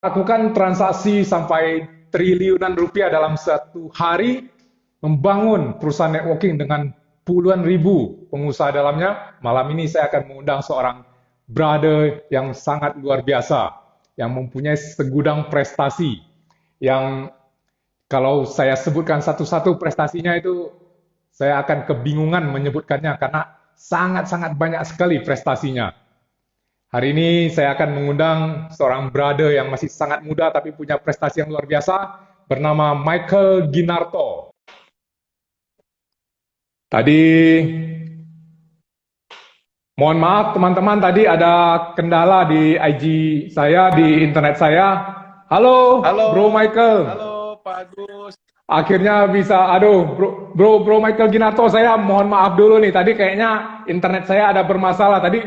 Lakukan transaksi sampai triliunan rupiah dalam satu hari, membangun perusahaan networking dengan puluhan ribu pengusaha dalamnya. Malam ini saya akan mengundang seorang brother yang sangat luar biasa, yang mempunyai segudang prestasi, yang kalau saya sebutkan satu-satu prestasinya itu, saya akan kebingungan menyebutkannya karena sangat-sangat banyak sekali prestasinya. Hari ini saya akan mengundang seorang brother yang masih sangat muda tapi punya prestasi yang luar biasa, bernama Michael Ginarto. Tadi, mohon maaf teman-teman, tadi ada kendala di IG saya, di internet saya. Halo, Halo, Bro Michael. halo Pak Agus. Akhirnya bisa, aduh, bro Michael Ginarto, saya mohon maaf dulu nih. Tadi kayaknya internet saya ada bermasalah. Tadi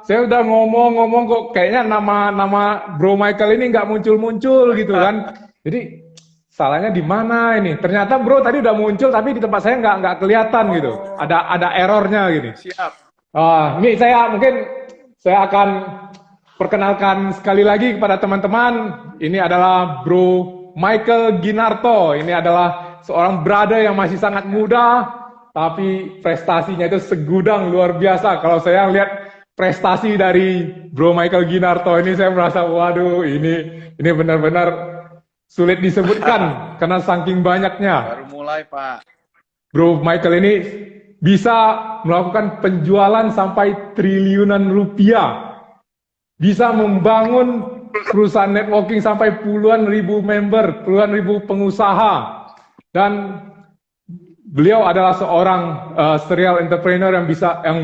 saya udah ngomong-ngomong kok kayaknya nama Bro Michael ini nggak muncul-muncul gitu kan. Jadi salahnya di mana ini? Ternyata Bro tadi udah muncul tapi di tempat saya nggak kelihatan gitu. Oh, Ada errornya gini. siap. Ini saya akan perkenalkan sekali lagi kepada teman-teman. Ini adalah Bro Michael Ginarto. Ini adalah seorang brother yang masih sangat muda, tapi prestasinya itu segudang luar biasa. Kalau saya lihat prestasi dari Bro Michael Ginarto ini, saya merasa waduh, ini benar-benar sulit disebutkan karena saking banyaknya. Baru mulai Pak. Bro Michael ini bisa melakukan penjualan sampai triliunan rupiah, bisa membangun perusahaan networking sampai puluhan ribu member, puluhan ribu pengusaha, dan beliau adalah seorang serial entrepreneur yang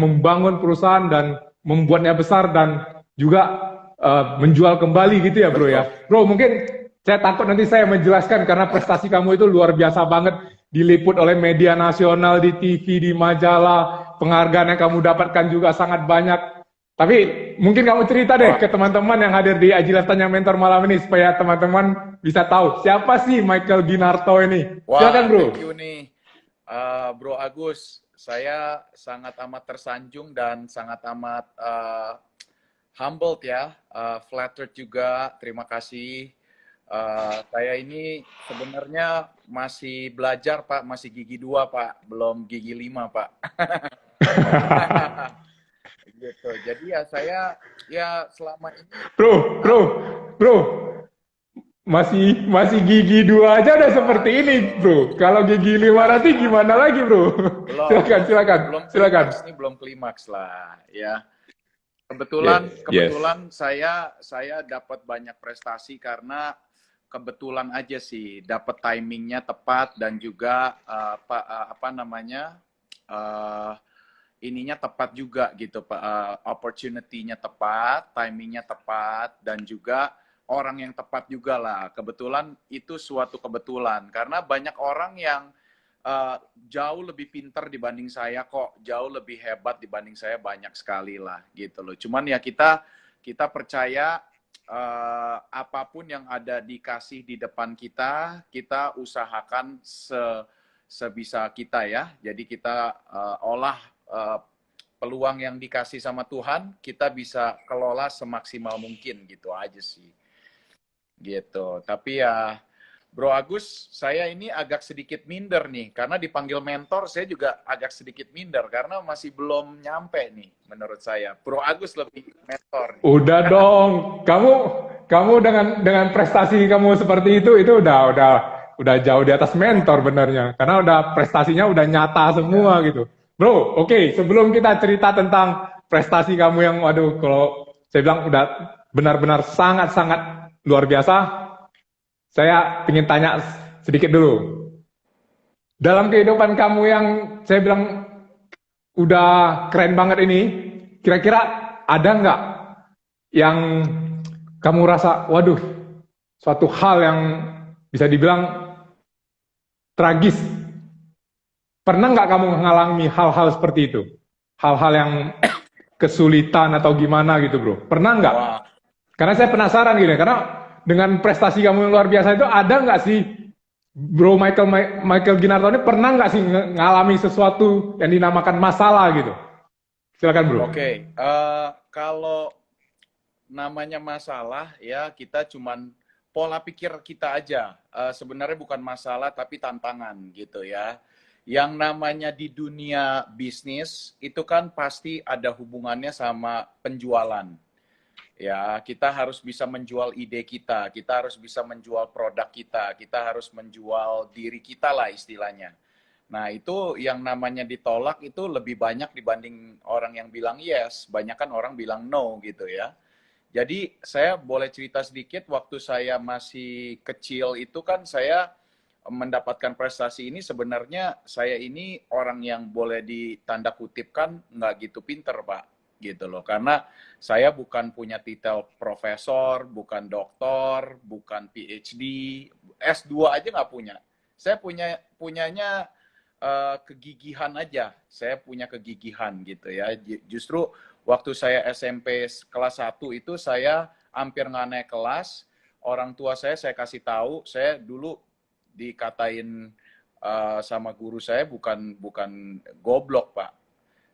membangun perusahaan dan membuatnya besar dan juga menjual kembali gitu ya bro ya. Betul. Bro mungkin saya takut nanti saya menjelaskan karena prestasi kamu itu luar biasa banget, diliput oleh media nasional, di TV, di majalah, penghargaan yang kamu dapatkan juga sangat banyak. Tapi mungkin kamu cerita deh Wah, ke teman-teman yang hadir di Ajilas Tanya Mentor malam ini supaya teman-teman bisa tahu siapa sih Michael Ginarto ini. Silakan wah, bro. thank you nih, Bro Agus. Saya sangat amat tersanjung dan sangat amat humbled ya, flattered juga. Terima kasih. Saya ini sebenarnya masih belajar Pak, masih gigi 2 Pak, belum gigi 5 Pak. Gitu. Jadi ya saya ya selama ini Bro, ah, bro, bro, masih gigi dua aja udah seperti ini, bro. waduh. Kalau gigi lima nanti gimana lagi, bro? Belum, Silakan, silakan, belum silakan. klimaks nih, belum klimaks lah ya. Yes, Kebetulan yes. kebetulan saya dapat banyak prestasi karena kebetulan aja sih dapat timingnya tepat dan juga apa namanya eh, ininya tepat juga gitu Pak, opportunity-nya tepat, timingnya tepat dan juga orang yang tepat juga lah. Kebetulan itu suatu kebetulan karena banyak orang yang eh, jauh lebih pinter dibanding saya kok, jauh lebih hebat dibanding saya banyak sekali lah gitu loh. Cuman ya kita percaya apapun yang ada dikasih di depan kita, kita usahakan sebisa kita ya. Jadi kita olah eh, peluang yang dikasih sama Tuhan, kita bisa kelola semaksimal mungkin gitu aja sih. Gitu. Tapi ya Bro Agus, saya ini agak sedikit minder nih, karena dipanggil mentor, saya juga agak sedikit minder, karena masih belum nyampe nih, menurut saya. Bro Agus lebih mentor nih. Udah dong. Kamu dengan prestasi kamu seperti itu udah jauh di atas mentor benernya. Karena udah prestasinya udah nyata semua Iya, gitu. Bro, oke, sebelum kita cerita tentang prestasi kamu yang waduh kalau saya bilang udah benar-benar sangat-sangat luar biasa, saya ingin tanya sedikit dulu. Dalam kehidupan kamu yang saya bilang udah keren banget ini, kira-kira ada nggak yang kamu rasa, waduh, suatu hal yang bisa dibilang tragis. Pernah nggak kamu mengalami hal-hal seperti itu? Hal-hal yang kesulitan atau gimana gitu bro? Pernah nggak? wah, Karena saya penasaran gitu, karena dengan prestasi kamu yang luar biasa itu ada nggak sih Bro Michael Ginarto ini pernah nggak sih ngalami sesuatu yang dinamakan masalah gitu? Silakan bro. oke. Kalau namanya masalah ya kita cuman pola pikir kita aja. Sebenarnya bukan masalah tapi tantangan gitu ya. Yang namanya di dunia bisnis itu kan pasti ada hubungannya sama penjualan. Ya, kita harus bisa menjual ide kita harus bisa menjual produk kita harus menjual diri kita lah istilahnya. Nah, itu yang namanya ditolak itu lebih banyak dibanding orang yang bilang yes, banyak kan orang bilang no gitu ya. Jadi saya boleh cerita sedikit, waktu saya masih kecil itu kan saya mendapatkan prestasi ini sebenarnya saya ini orang yang boleh ditanda kutipkan nggak gitu pinter Pak, gitu loh. Karena saya bukan punya titel profesor, bukan doktor, bukan PhD, S2 aja nggak punya. Saya punyanya kegigihan aja. Saya punya kegigihan gitu ya. Justru waktu saya SMP kelas 1 itu saya hampir nggak naik kelas. Orang tua saya kasih tahu, saya dulu dikatain sama guru saya bukan goblok Pak.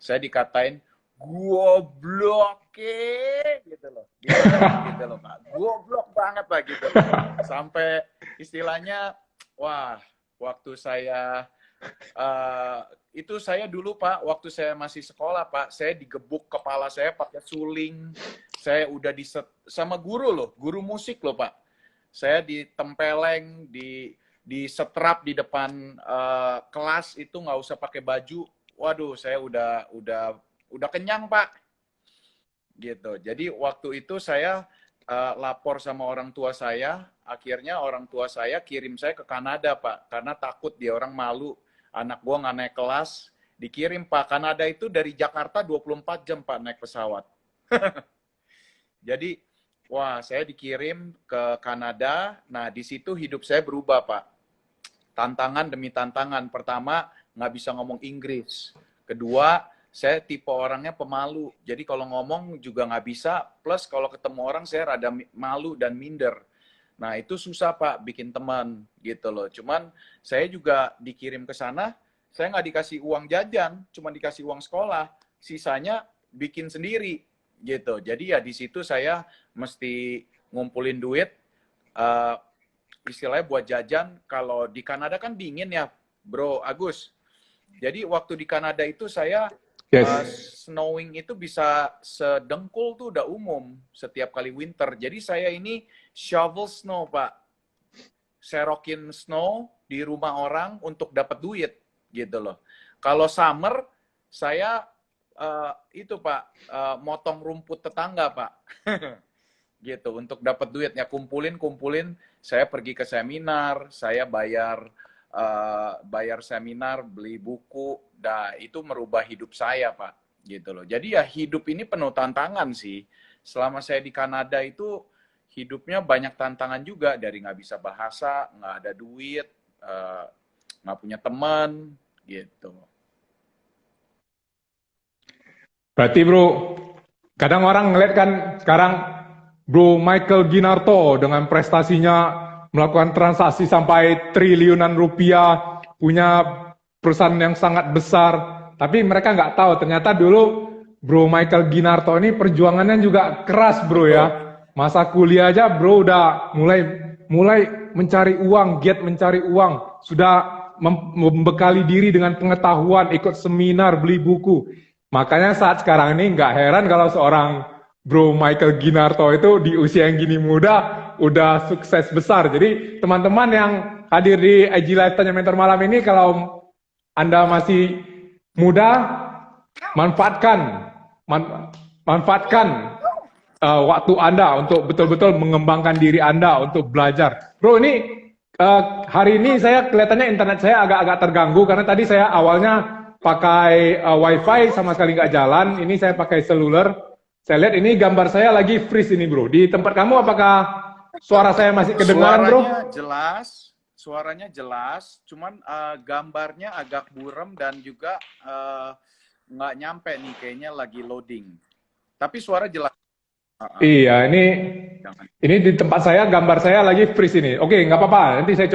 Saya dikatain goblok gitu loh. Gitu loh Pak. Goblok banget Pak gitu loh. Sampai istilahnya wah, waktu saya itu saya dulu Pak, waktu saya masih sekolah Pak, saya digebuk kepala saya pakai suling. Saya udah sama guru loh, guru musik loh Pak. Saya ditempeleng, di setrap di depan kelas itu nggak usah pakai baju. Waduh, saya udah kenyang Pak. Gitu. Jadi waktu itu saya lapor sama orang tua saya, akhirnya orang tua saya kirim saya ke Kanada Pak, karena takut dia orang malu. Anak gua nggak naik kelas, dikirim Pak. Kanada itu dari Jakarta 24 jam Pak naik pesawat. Jadi, wah saya dikirim ke Kanada. Nah di situ hidup saya berubah Pak. Tantangan demi tantangan. Pertama, nggak bisa ngomong Inggris. Kedua, saya tipe orangnya pemalu. Jadi kalau ngomong juga nggak bisa. Plus kalau ketemu orang saya rada malu dan minder. Nah itu susah Pak bikin teman gitu loh. Cuman saya juga dikirim ke sana, saya nggak dikasih uang jajan, cuma dikasih uang sekolah. Sisanya bikin sendiri gitu. Jadi ya di situ saya mesti ngumpulin duit. Istilahnya buat jajan. Kalau di Kanada kan dingin ya, Bro Agus. Jadi waktu di Kanada itu saya snowing itu bisa sedengkul tuh udah umum setiap kali winter. Jadi saya ini shovel snow Pak. Serokin snow di rumah orang untuk dapat duit gitu loh. Kalau summer saya itu Pak motong rumput tetangga Pak. Gitu untuk dapat duitnya, kumpulin saya pergi ke seminar, saya bayar seminar, beli buku, itu merubah hidup saya Pak gitu loh. Jadi ya hidup ini penuh tantangan sih. Selama saya di Kanada itu hidupnya banyak tantangan juga, dari nggak bisa bahasa, nggak ada duit, nggak punya teman gitu. Berarti bro, kadang orang ngeliat kan sekarang Bro Michael Ginarto dengan prestasinya melakukan transaksi sampai triliunan rupiah, punya perusahaan yang sangat besar, tapi mereka nggak tahu ternyata dulu Bro Michael Ginarto ini perjuangannya juga keras bro ya. Masa kuliah aja bro udah mulai mencari uang, giat mencari uang, sudah membekali diri dengan pengetahuan, ikut seminar, beli buku. Makanya saat sekarang ini nggak heran kalau seorang Bro Michael Ginarto itu di usia yang gini muda udah sukses besar. Jadi teman-teman yang hadir di IG Live Tanya Mentor malam ini, kalau Anda masih muda, manfaatkan waktu Anda untuk betul-betul mengembangkan diri Anda untuk belajar. Bro, ini hari ini saya kelihatannya internet saya agak-agak terganggu karena tadi saya awalnya pakai wifi sama sekali nggak jalan. Ini saya pakai seluler. Saya lihat ini gambar saya lagi freeze ini bro. Di tempat kamu apakah suara saya masih kedengaran bro? Suaranya jelas. Cuman gambarnya agak buram dan juga nggak nyampe nih, kayaknya lagi loading. Tapi suara jelas. Iya, ini di tempat saya gambar saya lagi freeze ini. Oke, nggak apa-apa. Nanti saya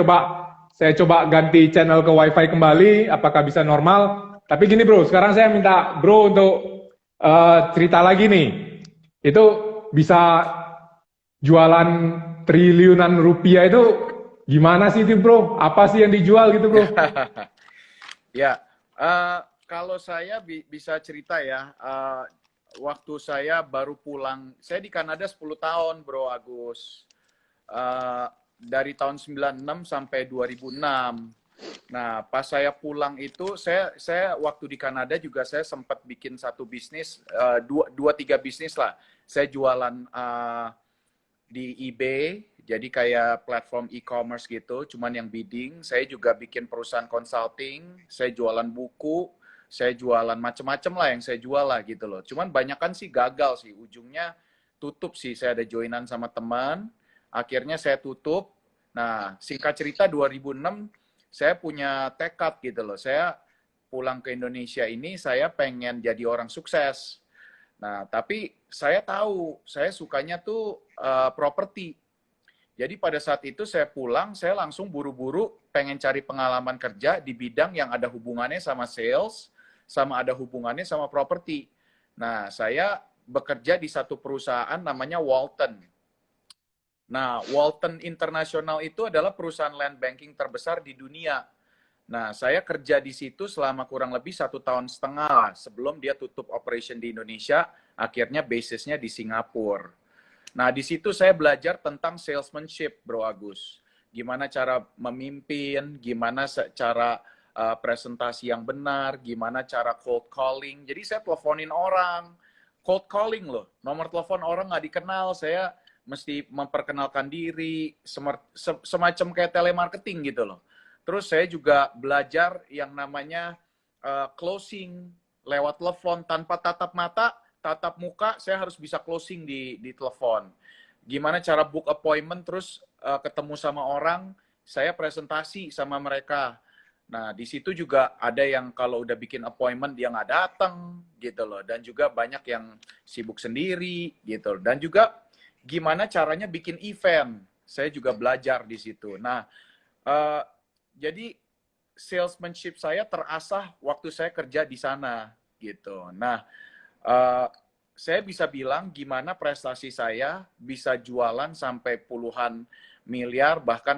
coba ganti channel ke wifi kembali. Apakah bisa normal? Tapi gini bro, sekarang saya minta bro untuk cerita lagi nih. Itu bisa jualan triliunan rupiah itu gimana sih itu bro? Apa sih yang dijual gitu bro? Ya, kalau saya bisa cerita ya, waktu saya baru pulang, saya di Kanada 10 tahun Bro Agus. Eh, dari tahun 96 sampai 2006. Nah, pas saya pulang itu, saya waktu di Kanada juga saya sempat bikin satu bisnis, dua tiga bisnis lah. Saya jualan di eBay, jadi kayak platform e-commerce gitu, cuman yang bidding. Saya juga bikin perusahaan consulting, saya jualan buku, saya jualan macem-macem lah yang saya jual lah gitu loh. Cuman banyak kan sih gagal sih, ujungnya tutup sih. Saya ada joinan sama teman, akhirnya saya tutup. Nah, singkat cerita 2006 saya punya tekad gitu loh. Saya pulang ke Indonesia ini, saya pengen jadi orang sukses. Nah, tapi saya tahu, saya sukanya tuh properti. Jadi pada saat itu saya pulang, saya langsung buru-buru pengen cari pengalaman kerja di bidang yang ada hubungannya sama sales, sama ada hubungannya sama properti. Nah, saya bekerja di satu perusahaan namanya Walton. Nah, Walton International itu adalah perusahaan land banking terbesar di dunia. Nah, saya kerja di situ selama kurang lebih 1,5 tahun lah, sebelum dia tutup operation di Indonesia, akhirnya basisnya di Singapura. Nah, di situ saya belajar tentang salesmanship, Bro Agus. Gimana cara memimpin, gimana cara presentasi yang benar, gimana cara cold calling. Jadi saya teleponin orang, cold calling loh, nomor telepon orang nggak dikenal, saya mesti memperkenalkan diri, semacam kayak telemarketing gitu loh. Terus saya juga belajar yang namanya closing lewat telepon tanpa tatap mata, tatap muka, saya harus bisa closing di telepon. Gimana cara book appointment, terus ketemu sama orang, saya presentasi sama mereka. Nah, di situ juga ada yang kalau udah bikin appointment dia nggak datang gitu loh. Dan juga banyak yang sibuk sendiri gitu. Dan juga gimana caranya bikin event. Saya juga belajar di situ. Nah, jadi salesmanship saya terasah waktu saya kerja di sana gitu. Nah, saya bisa bilang gimana prestasi saya bisa jualan sampai puluhan miliar, bahkan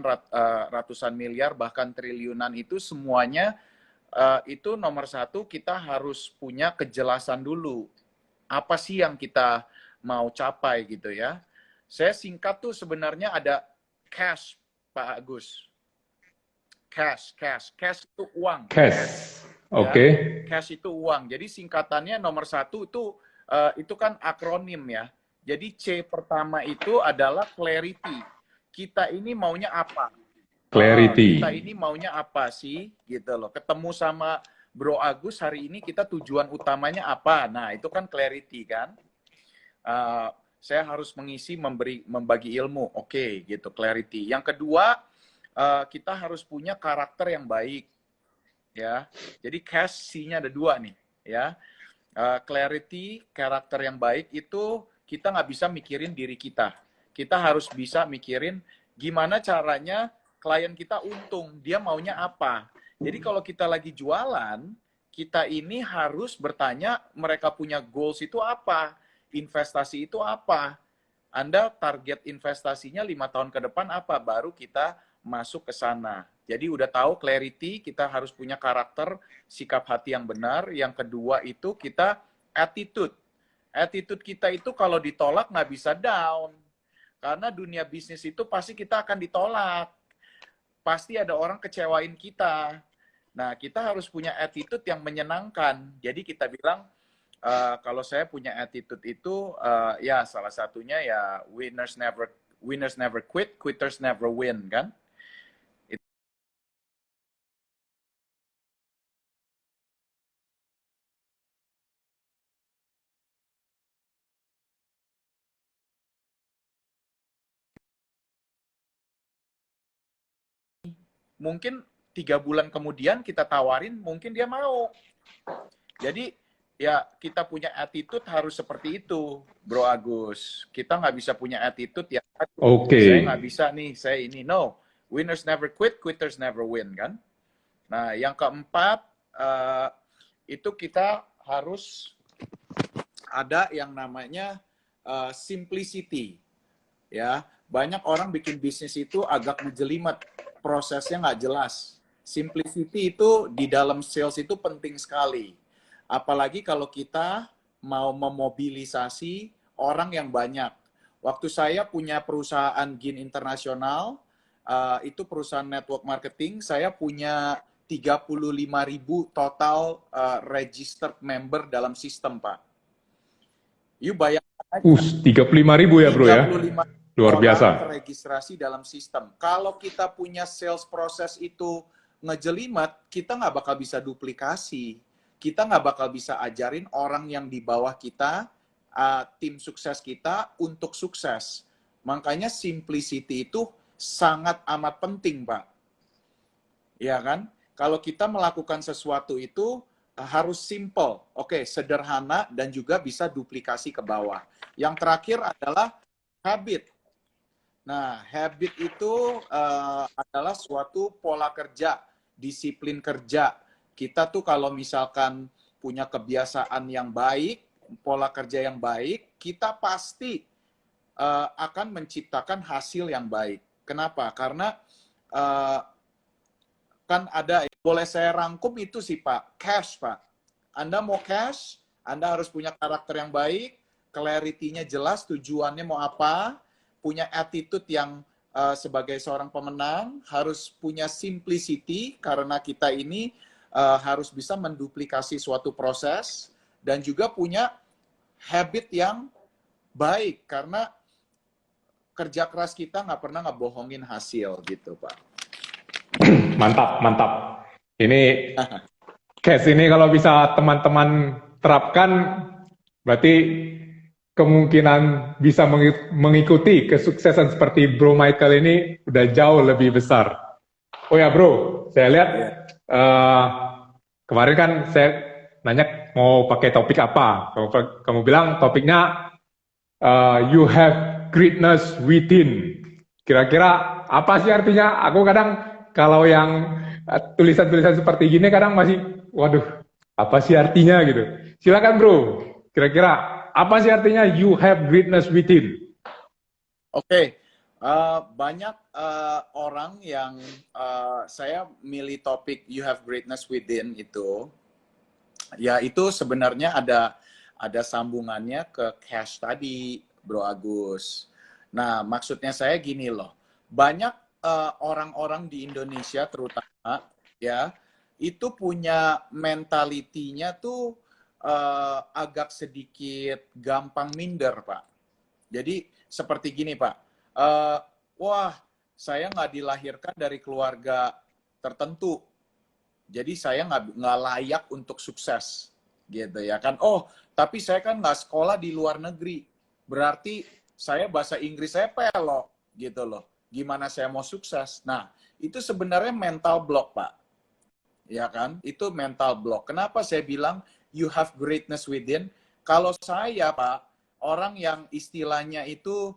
ratusan miliar, bahkan triliunan, itu semuanya itu nomor satu, kita harus punya kejelasan dulu. Apa sih yang kita mau capai gitu ya. Saya singkat tuh sebenarnya ada cash, Pak Agus. Cash itu uang. Cash, Ya, oke. cash itu uang. Jadi singkatannya nomor satu itu kan akronim ya. Jadi C pertama itu adalah clarity. Kita ini maunya apa? Clarity. Kita ini maunya apa sih? Gitu loh. Ketemu sama Bro Agus hari ini, kita tujuan utamanya apa? Nah, itu kan clarity kan. Saya harus mengisi, membagi ilmu. Oke, gitu, clarity. Yang kedua, kita harus punya karakter yang baik. Ya, jadi cash C-nya ada dua nih. Ya, clarity, karakter yang baik itu kita nggak bisa mikirin diri kita. Kita harus bisa mikirin gimana caranya klien kita untung, dia maunya apa. Jadi kalau kita lagi jualan, kita ini harus bertanya mereka punya goals itu apa, investasi itu apa. Anda target investasinya 5 tahun ke depan apa, baru kita masuk ke sana. Jadi udah tahu clarity, kita harus punya karakter, sikap hati yang benar. Yang kedua itu kita attitude. Attitude kita itu kalau ditolak nggak bisa down. Karena dunia bisnis itu pasti kita akan ditolak. Pasti ada orang kecewain kita. Nah, kita harus punya attitude yang menyenangkan. Jadi kita bilang, kalau saya punya attitude itu, ya salah satunya ya winners never quit, quitters never win, kan? Mungkin 3 bulan kemudian kita tawarin, mungkin dia mau. Jadi ya kita punya attitude harus seperti itu, Bro Agus. Kita nggak bisa punya attitude ya, saya nggak bisa nih, saya ini. No, winners never quit, quitters never win, kan? Nah, yang keempat, itu kita harus ada yang namanya simplicity. Ya, banyak orang bikin bisnis itu agak ngejelimet, prosesnya nggak jelas. Simplicity itu di dalam sales itu penting sekali. Apalagi kalau kita mau memobilisasi orang yang banyak. Waktu saya punya perusahaan GIN Internasional, itu perusahaan network marketing, saya punya 35.000 total registered member dalam sistem, Pak. You bayangkan aja, 35.000 ya bro ya? 35 Luar orang biasa. terregistrasi dalam sistem. Kalau kita punya sales proses itu ngejelimet, kita nggak bakal bisa duplikasi. Kita nggak bakal bisa ajarin orang yang di bawah kita, tim sukses kita untuk sukses. Makanya simplicity itu sangat amat penting, Pak. Ya kan? Kalau kita melakukan sesuatu itu harus simple, oke, sederhana dan juga bisa duplikasi ke bawah. Yang terakhir adalah habit. Nah, habit itu adalah suatu pola kerja, disiplin kerja. Kita tuh kalau misalkan punya kebiasaan yang baik, pola kerja yang baik, kita pasti akan menciptakan hasil yang baik. Kenapa? Karena kan ada, boleh saya rangkum itu sih Pak, cash Pak. Anda mau cash, Anda harus punya karakter yang baik, clarity-nya jelas, tujuannya mau apa, punya attitude yang sebagai seorang pemenang, harus punya simplicity, karena kita ini harus bisa menduplikasi suatu proses, dan juga punya habit yang baik, karena kerja keras kita nggak pernah ngebohongin hasil gitu Pak. Mantap, mantap. Ini case ini kalau bisa teman-teman terapkan, berarti kemungkinan bisa mengikuti kesuksesan seperti Bro Michael ini udah jauh lebih besar. Oh ya Bro, saya lihat kemarin kan saya nanya mau pakai topik apa. Kamu bilang topiknya you have greatness within. Kira-kira apa sih artinya? Aku kadang kalau yang tulisan-tulisan seperti gini kadang masih, waduh, apa sih artinya gitu. Silakan bro, kira-kira apa sih artinya you have greatness within? Oke, banyak orang yang saya milih topik you have greatness within itu, ya itu sebenarnya ada sambungannya ke cash tadi, Bro Agus. Nah, maksudnya saya gini loh, banyak orang-orang di Indonesia terutama ya itu punya mentalitinya tuh agak sedikit gampang minder, Pak. Jadi seperti gini Pak, wah saya nggak dilahirkan dari keluarga tertentu, jadi saya nggak layak untuk sukses, gitu ya kan? Oh, tapi saya kan nggak sekolah di luar negeri, berarti saya bahasa Inggris saya pelok, gitu loh. Gimana saya mau sukses? Nah, itu sebenarnya mental block Pak, ya kan? Itu mental block. Kenapa saya bilang you have greatness within? Kalau saya Pak, orang yang istilahnya itu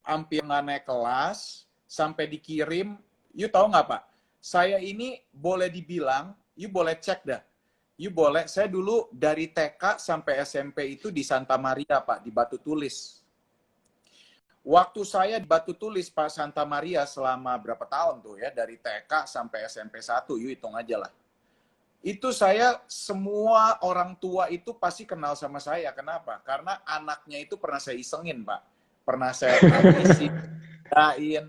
hampir nggak naik kelas, sampai dikirim, you tahu nggak Pak? Saya ini boleh dibilang, you boleh cek dah. You boleh, saya dulu dari TK sampai SMP itu di Santa Maria Pak, di Batu Tulis. Waktu saya di Batu Tulis Pak Santa Maria selama berapa tahun tuh ya, dari TK sampai SMP 1, you hitung aja lah. Itu saya, semua orang tua itu pasti kenal sama saya. Kenapa? Karena anaknya itu pernah saya isengin, Pak. Pernah saya habisi, dain.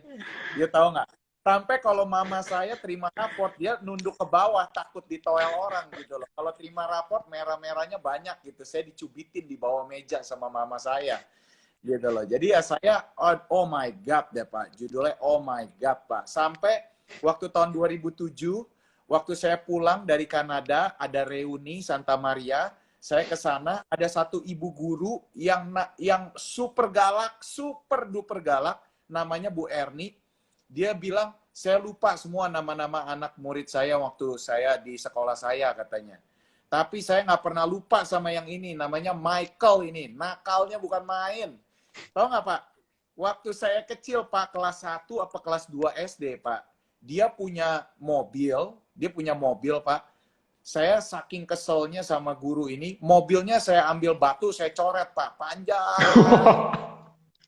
Dia tahu nggak? Sampai kalau mama saya terima raport, dia nunduk ke bawah, takut ditoel orang gitu loh. Kalau terima raport, merah-merahnya banyak gitu. Saya dicubitin di bawah meja sama mama saya. Gitu loh. Jadi ya saya, oh my God deh Pak. Judulnya Oh my God Pak. Sampai waktu tahun 2007, waktu saya pulang dari Kanada, ada reuni Santa Maria, saya ke sana, ada satu ibu guru yang super galak, super duper galak, namanya Bu Erni. Dia bilang, saya lupa semua nama-nama anak murid saya waktu saya di sekolah saya katanya. Tapi saya nggak pernah lupa sama yang ini, namanya Michael ini. Nakalnya bukan main. Tahu nggak Pak? Waktu saya kecil Pak, kelas 1 apa kelas 2 SD Pak, dia punya mobil Pak, Saya saking keselnya sama guru ini, mobilnya saya ambil batu, saya coret, Pak, panjang.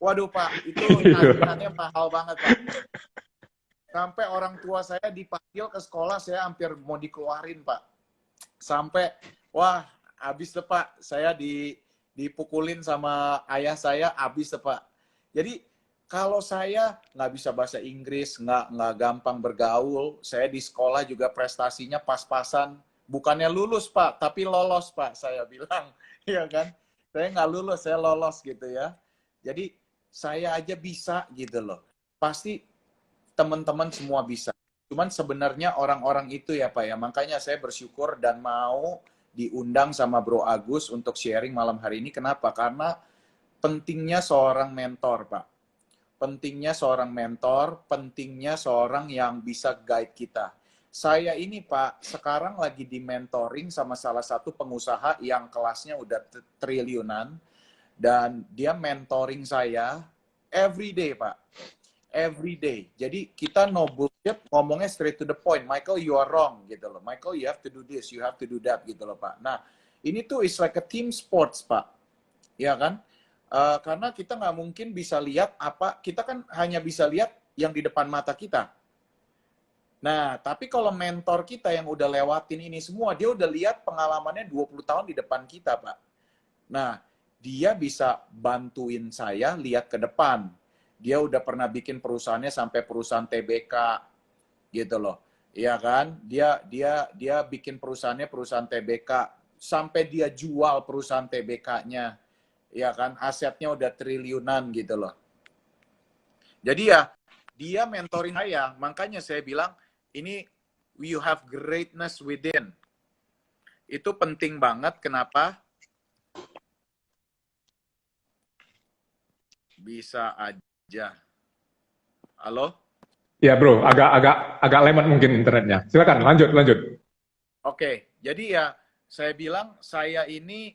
Waduh, Pak, itu Gitu. tagihannya mahal banget, Pak. Sampai orang tua saya dipanggil ke sekolah, saya hampir mau dikeluarin, Pak. Sampai, wah, habis deh, Pak. Saya dipukulin sama ayah saya, habis deh, Pak. Jadi, kalau saya nggak bisa bahasa Inggris, nggak gampang bergaul, saya di sekolah juga prestasinya pas-pasan. Bukannya lulus, Pak, tapi lolos, Pak, saya bilang. Iya kan? Saya nggak lulus, saya lolos gitu ya. Jadi, saya aja bisa gitu loh. Pasti teman-teman semua bisa. Cuman sebenarnya orang-orang itu ya Pak ya, makanya saya bersyukur dan mau diundang sama Bro Agus untuk sharing malam hari ini. Kenapa? Karena pentingnya seorang mentor Pak. Pentingnya seorang mentor, pentingnya seorang yang bisa guide kita. Saya ini Pak, sekarang lagi di mentoring sama salah satu pengusaha yang kelasnya udah triliunan. Dan dia mentoring saya every day Pak. Every day. Jadi kita no bullshit, ngomongnya straight to the point. Michael, you are wrong gitu loh. Michael, you have to do this, you have to do that gitu loh Pak. Nah, ini tuh is like a team sports Pak. Ya kan? Karena kita nggak mungkin bisa lihat apa, kita kan hanya bisa lihat yang di depan mata kita. Nah, tapi kalau mentor kita yang udah lewatin ini semua, dia udah lihat pengalamannya 20 tahun di depan kita Pak. Nah, dia bisa bantuin saya lihat ke depan. Dia udah pernah bikin perusahaannya sampai perusahaan TBK gitu loh. Iya kan? Dia bikin perusahaannya perusahaan TBK sampai dia jual perusahaan TBK-nya. Ya kan? Asetnya udah triliunan gitu loh. Jadi ya dia mentoring saya, makanya saya bilang ini you have greatness within. Itu penting banget kenapa? Bisa aja. Halo? Ya bro, agak lemot mungkin internetnya. Silakan, lanjut, lanjut. Oke, jadi ya saya bilang saya ini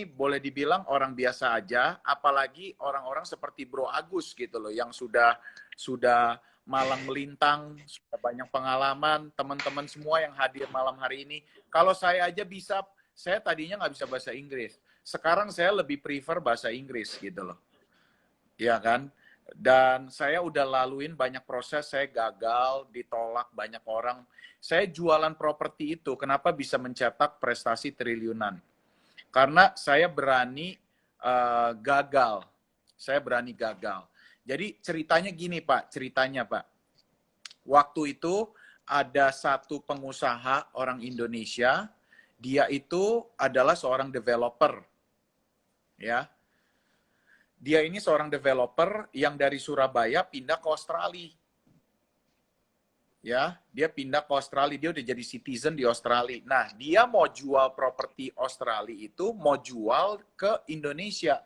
boleh dibilang orang biasa aja, apalagi orang-orang seperti Bro Agus gitu loh yang sudah malang melintang, sudah banyak pengalaman, teman-teman semua yang hadir malam hari ini. Kalau saya aja bisa, saya tadinya nggak bisa bahasa Inggris. Sekarang saya lebih prefer bahasa Inggris gitu loh. Ya kan? Dan saya udah laluin banyak proses, saya gagal, ditolak banyak orang. Saya jualan properti itu, kenapa bisa mencetak prestasi triliunan? Karena saya berani gagal. Saya berani gagal. Jadi ceritanya gini Pak, ceritanya Pak. Waktu itu ada satu pengusaha orang Indonesia, dia itu adalah seorang developer. Ya, dia ini seorang developer yang dari Surabaya pindah ke Australia. Ya, dia pindah ke Australia, dia udah jadi citizen di Australia. Nah, dia mau jual properti Australia itu mau jual ke Indonesia.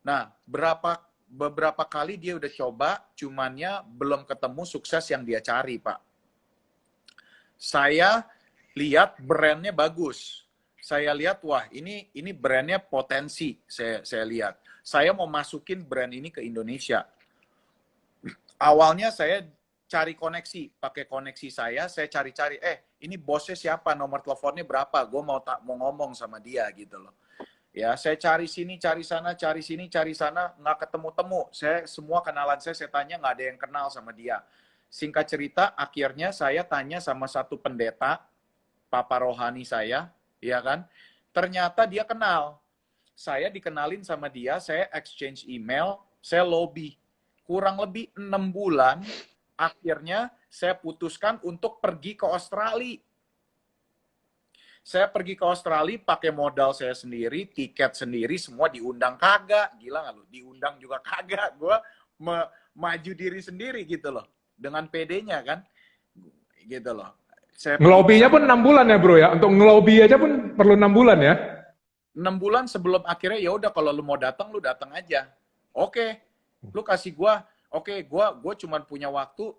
Nah, beberapa kali dia udah coba, cumannya belum ketemu sukses yang dia cari, Pak. Saya lihat brandnya bagus. Saya lihat, wah ini brandnya potensi, saya lihat. Saya mau masukin brand ini ke Indonesia. Awalnya saya cari koneksi, pakai koneksi saya cari-cari, ini bosnya siapa, nomor teleponnya berapa, gue mau ngomong sama dia gitu loh. Ya, saya cari sini, cari sana, cari sini, cari sana, nggak ketemu-temu. Saya semua kenalan saya tanya nggak ada yang kenal sama dia. Singkat cerita, akhirnya saya tanya sama satu pendeta, papa rohani saya, ya kan? Ternyata dia kenal. Saya dikenalin sama dia, saya exchange email, saya lobby. Kurang lebih 6 bulan, akhirnya saya putuskan untuk pergi ke Australia. Saya pergi ke Australia pakai modal saya sendiri, tiket sendiri, semua diundang kagak. Gila nggak lu? Diundang juga kagak. Gue maju diri sendiri gitu loh. Dengan PD-nya kan. Gitu loh. Ngelobinya pun 6 bulan ya bro ya? Untuk ngelobi aja pun perlu 6 bulan ya? 6 bulan sebelum akhirnya ya udah kalau lu mau datang lu datang aja. Oke. Lu kasih gua, oke, gua cuma punya waktu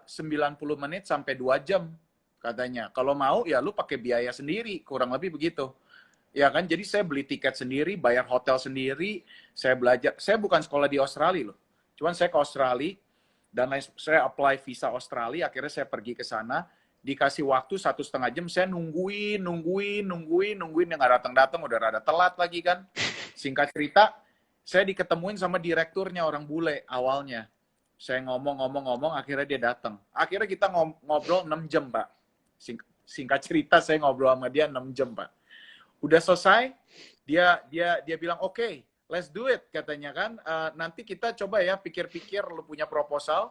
90 menit sampai 2 jam katanya. Kalau mau ya lu pakai biaya sendiri, kurang lebih begitu. Ya kan? Jadi saya beli tiket sendiri, bayar hotel sendiri, saya belajar. Saya bukan sekolah di Australia loh. Cuman saya ke Australia dan saya apply visa Australia, akhirnya saya pergi ke sana. dikasih waktu 1,5 jam, saya nungguin, yang nggak datang-datang, udah rada telat lagi kan. Singkat cerita, saya diketemuin sama direkturnya, orang bule awalnya. Saya ngomong, akhirnya dia datang. Akhirnya kita ngobrol 6 jam, Pak. Singkat cerita, saya ngobrol sama dia 6 jam, Pak. Udah selesai, dia bilang, oke, let's do it, katanya kan. Nanti kita coba ya, pikir-pikir, lu punya proposal.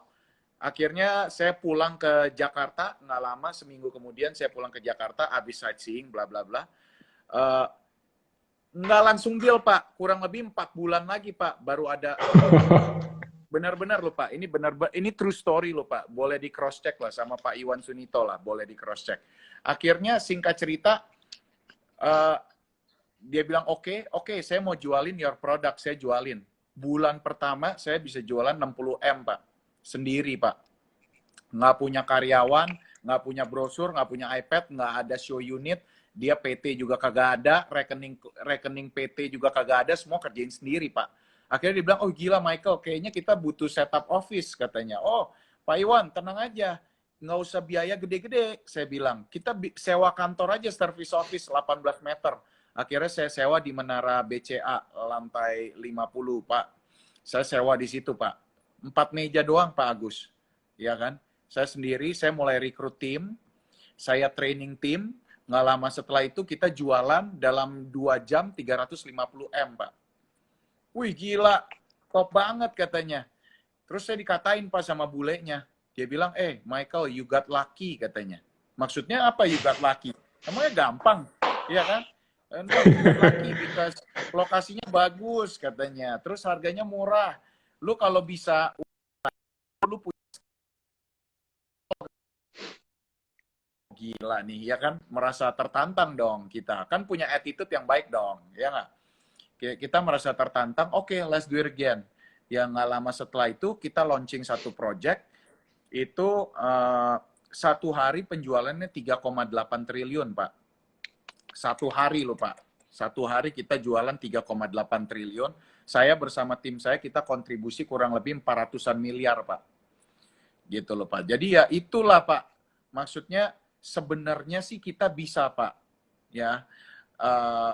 Akhirnya saya pulang ke Jakarta, nggak lama, seminggu kemudian saya pulang ke Jakarta, habis sightseeing, bla bla bla. Nggak langsung deal, Pak. Kurang lebih 4 bulan lagi, Pak, baru ada. Benar-benar loh, Pak. Ini true story loh, Pak. Boleh di cross check lah sama Pak Iwan Sunito lah, boleh di cross check. Akhirnya singkat cerita, dia bilang oke, saya mau jualin your product, saya jualin. Bulan pertama saya bisa jualan 60 M, Pak. Sendiri, Pak. Nggak punya karyawan, nggak punya brosur, nggak punya iPad, nggak ada show unit, dia PT juga kagak ada, rekening PT juga kagak ada, semua kerjain sendiri, Pak. Akhirnya dia bilang, oh gila Michael, kayaknya kita butuh setup office, katanya. Oh, Pak Iwan, tenang aja, nggak usah biaya gede-gede, saya bilang. Kita sewa kantor aja, service office 18 meter. Akhirnya saya sewa di Menara BCA, lantai 50, Pak. Saya sewa di situ, Pak. 4 meja doang, Pak Agus. Ya kan? Saya sendiri, saya mulai rekrut tim, saya training tim, nggak lama setelah itu kita jualan dalam 2 jam 350 M, Pak. Wih gila, top banget katanya. Terus saya dikatain Pak sama bulenya. Dia bilang, Michael, you got lucky katanya. Maksudnya apa you got lucky? Emangnya gampang, iya kan? No, you got lucky because lokasinya bagus katanya. Terus harganya murah. Lu kalau bisa, lu punya gila nih, ya kan? Merasa tertantang dong kita. Kan punya attitude yang baik dong, ya nggak? Kita merasa tertantang, oke, let's do it again. Yang nggak lama setelah itu, kita launching satu project, itu satu hari penjualannya 3,8 triliun, Pak. Satu hari loh, Pak. Satu hari kita jualan 3,8 triliun. Saya bersama tim saya, kita kontribusi kurang lebih 400-an miliar, Pak. Gitu loh, Pak. Jadi ya itulah, Pak. Maksudnya sebenarnya sih kita bisa, Pak. Ya.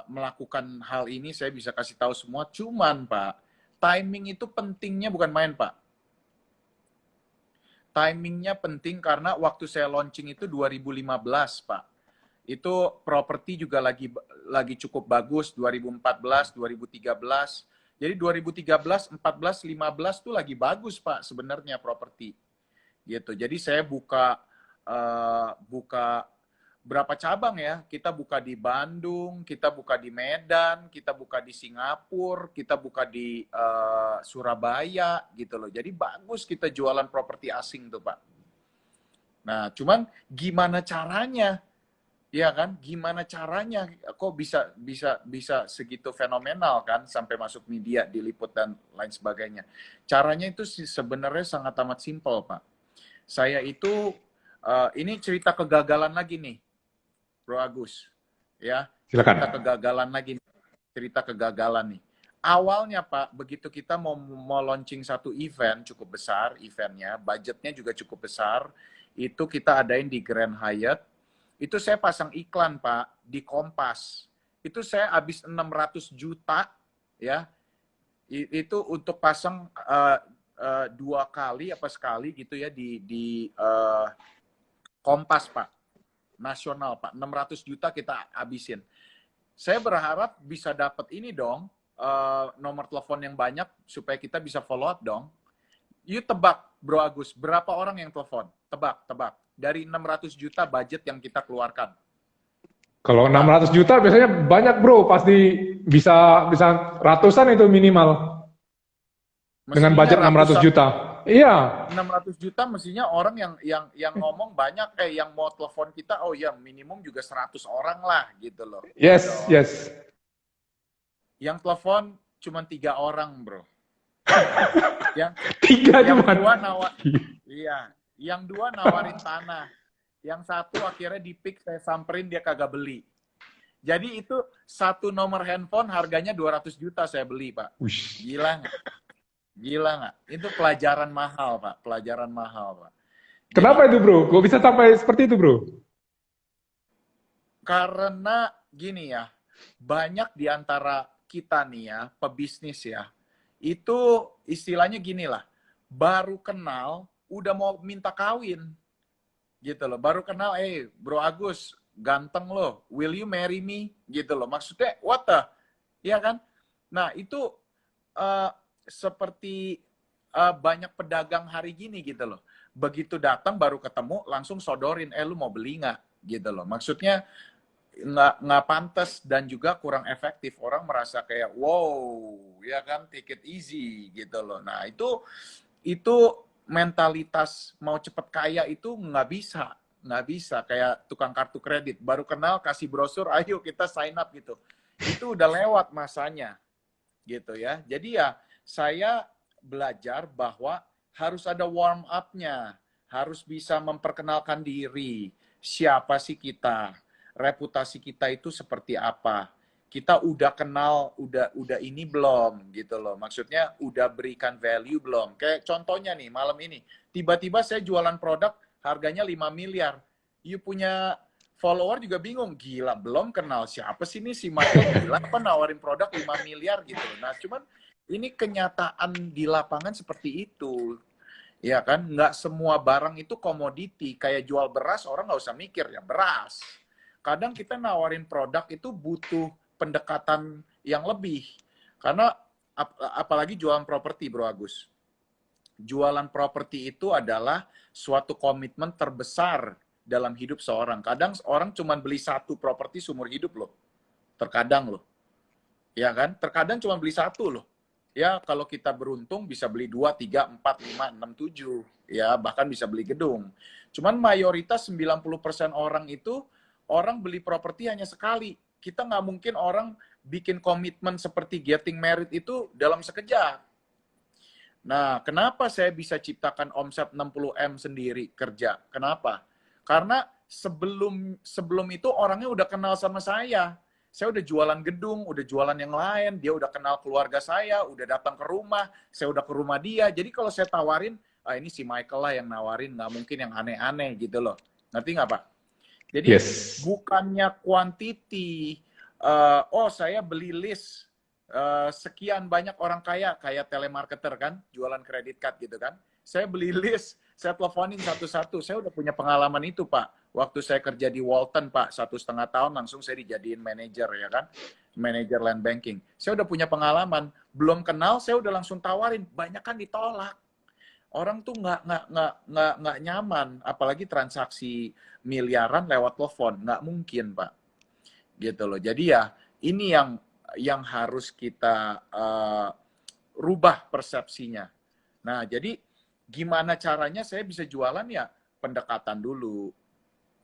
Melakukan hal ini, saya bisa kasih tahu semua. Cuman Pak, timing itu pentingnya bukan main, Pak. Timingnya penting karena waktu saya launching itu 2015, Pak. Itu properti juga lagi cukup bagus, 2014, 2013. Jadi 2013, 14, 15 tuh lagi bagus, Pak, sebenarnya properti. Gitu. Jadi saya buka berapa cabang ya? Kita buka di Bandung, kita buka di Medan, kita buka di Singapura, kita buka di Surabaya gitu loh. Jadi bagus kita jualan properti asing tuh, Pak. Nah, cuman gimana caranya? Ya kan? Gimana caranya kok bisa segitu fenomenal kan sampai masuk media, diliput dan lain sebagainya. Caranya itu sebenarnya sangat amat simpel, Pak. Saya itu ini cerita kegagalan lagi nih. Bro Agus, ya. Silakan. Cerita kegagalan nih. Awalnya Pak, begitu kita mau launching satu event cukup besar, eventnya, budgetnya juga cukup besar, itu kita adain di Grand Hyatt, itu saya pasang iklan Pak, di Kompas. Itu saya habis 600 juta, ya, itu untuk pasang 2 kali apa sekali gitu ya di Kompas Pak. Nasional Pak, 600 juta kita habisin. Saya berharap bisa dapat ini dong, nomor telepon yang banyak supaya kita bisa follow up dong. You tebak Bro Agus, berapa orang yang telepon? Tebak. Dari 600 juta budget yang kita keluarkan. Kalau 600 juta biasanya banyak Bro, pasti bisa ratusan itu minimal. Dengan budget 600 juta. Iya. 600 juta mestinya orang yang ngomong banyak, yang mau telepon kita, oh ya minimum juga 100 orang lah gitu loh. Yes, gitu. yes. Yang telepon cuma 3 orang, Bro. yang 3 yang cuma. Yang 2 nawarin tanah. Yang 1 akhirnya di-pick, saya samperin dia kagak beli. Jadi itu 1 nomor handphone harganya 200 juta saya beli, Pak. Ush. Gila nggak? Itu pelajaran mahal, Pak. Jadi Kenapa itu bro? Kok bisa sampai seperti itu bro? karena gini ya, banyak di antara kita nih ya, pebisnis ya, itu istilahnya gini lah, baru kenal udah mau minta kawin gitu loh. Baru kenal, Bro Agus, ganteng loh, will you marry me? Gitu loh. Maksudnya, what the? Iya kan? Nah, itu eh, seperti banyak pedagang hari gini gitu loh. Begitu datang baru ketemu, langsung sodorin, lu mau beli nggak? Gitu loh. Maksudnya, nggak pantas dan juga kurang efektif. Orang merasa kayak, wow, ya kan, take it easy gitu loh. Nah, itu mentalitas mau cepet kaya itu nggak bisa kayak tukang kartu kredit baru kenal kasih brosur ayo kita sign up gitu, itu udah lewat masanya gitu ya. Jadi ya saya belajar bahwa harus ada warm up-nya, harus bisa memperkenalkan diri, siapa sih kita, reputasi kita itu seperti apa, kita udah kenal, udah ini belum gitu loh. Maksudnya udah berikan value belum? Kayak contohnya nih malam ini, tiba-tiba saya jualan produk harganya 5 miliar. You punya follower juga bingung, gila belum kenal siapa sih ini si Michael, gila apa nawarin produk 5 miliar gitu. Nah, cuman ini kenyataan di lapangan seperti itu. Ya kan, nggak semua barang itu komoditi. Kayak jual beras, orang nggak usah mikir ya beras. Kadang kita nawarin produk itu butuh pendekatan yang lebih. Karena apalagi jualan properti, Bro Agus. Jualan properti itu adalah suatu komitmen terbesar dalam hidup seorang. Kadang orang cuma beli satu properti seumur hidup loh. Terkadang loh. Ya kan? Terkadang cuma beli satu loh. Ya, kalau kita beruntung bisa beli 2, 3, 4, 5, 6, 7. Ya, bahkan bisa beli gedung. Cuman mayoritas 90% orang itu, orang beli properti hanya sekali. Kita nggak mungkin orang bikin komitmen seperti getting married itu dalam sekejap. Nah, kenapa saya bisa ciptakan omset 60M sendiri kerja? Kenapa? Karena sebelum itu orangnya udah kenal sama saya. Saya udah jualan gedung, udah jualan yang lain, dia udah kenal keluarga saya, udah datang ke rumah, saya udah ke rumah dia. Jadi kalau saya tawarin, ini si Michael lah yang nawarin, nggak mungkin yang aneh-aneh gitu loh. Ngerti nggak Pak? Jadi Yes. bukannya quantity, saya beli list sekian banyak orang kaya, kayak telemarketer kan, jualan kredit card gitu kan. Saya beli list, saya teleponin satu-satu. Saya udah punya pengalaman itu Pak. Waktu saya kerja di Walton Pak, 1,5 tahun langsung saya dijadiin manajer ya kan, manajer land banking. Saya udah punya pengalaman, belum kenal saya udah langsung tawarin, banyak kan ditolak. Orang tuh nggak nyaman, apalagi transaksi miliaran lewat telepon, nggak mungkin Pak, gitu loh. Jadi ya ini yang harus kita rubah persepsinya. Nah, jadi gimana caranya saya bisa jualan ya pendekatan dulu.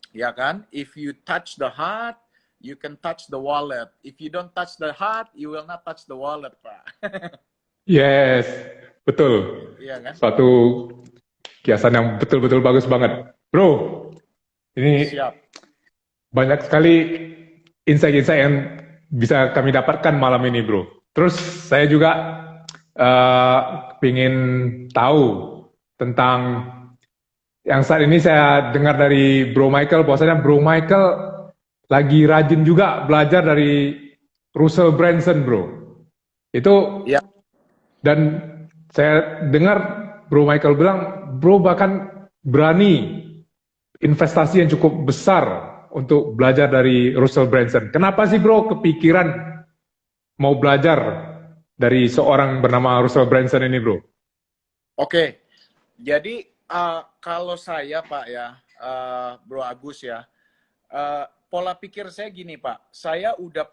Ya kan? If you touch the heart, you can touch the wallet. If you don't touch the heart, you will not touch the wallet, Pak. Yes. Betul. Iya kan? Suatu kiasan yang betul-betul bagus banget. Bro, ini Siap. banyak sekali insight-insight yang bisa kami dapatkan malam ini, bro. Terus saya juga ingin tahu tentang yang saat ini saya dengar dari Bro Michael, bahwasanya Bro Michael lagi rajin juga belajar dari Russell Brunson, bro. Itu Ya. dan saya dengar Bro Michael bilang, bro bahkan berani investasi yang cukup besar untuk belajar dari Russell Brunson. Kenapa sih bro kepikiran mau belajar dari seorang bernama Russell Brunson ini bro? Oke. Jadi kalau saya Pak ya, Bro Agus ya, pola pikir saya gini Pak. Saya udah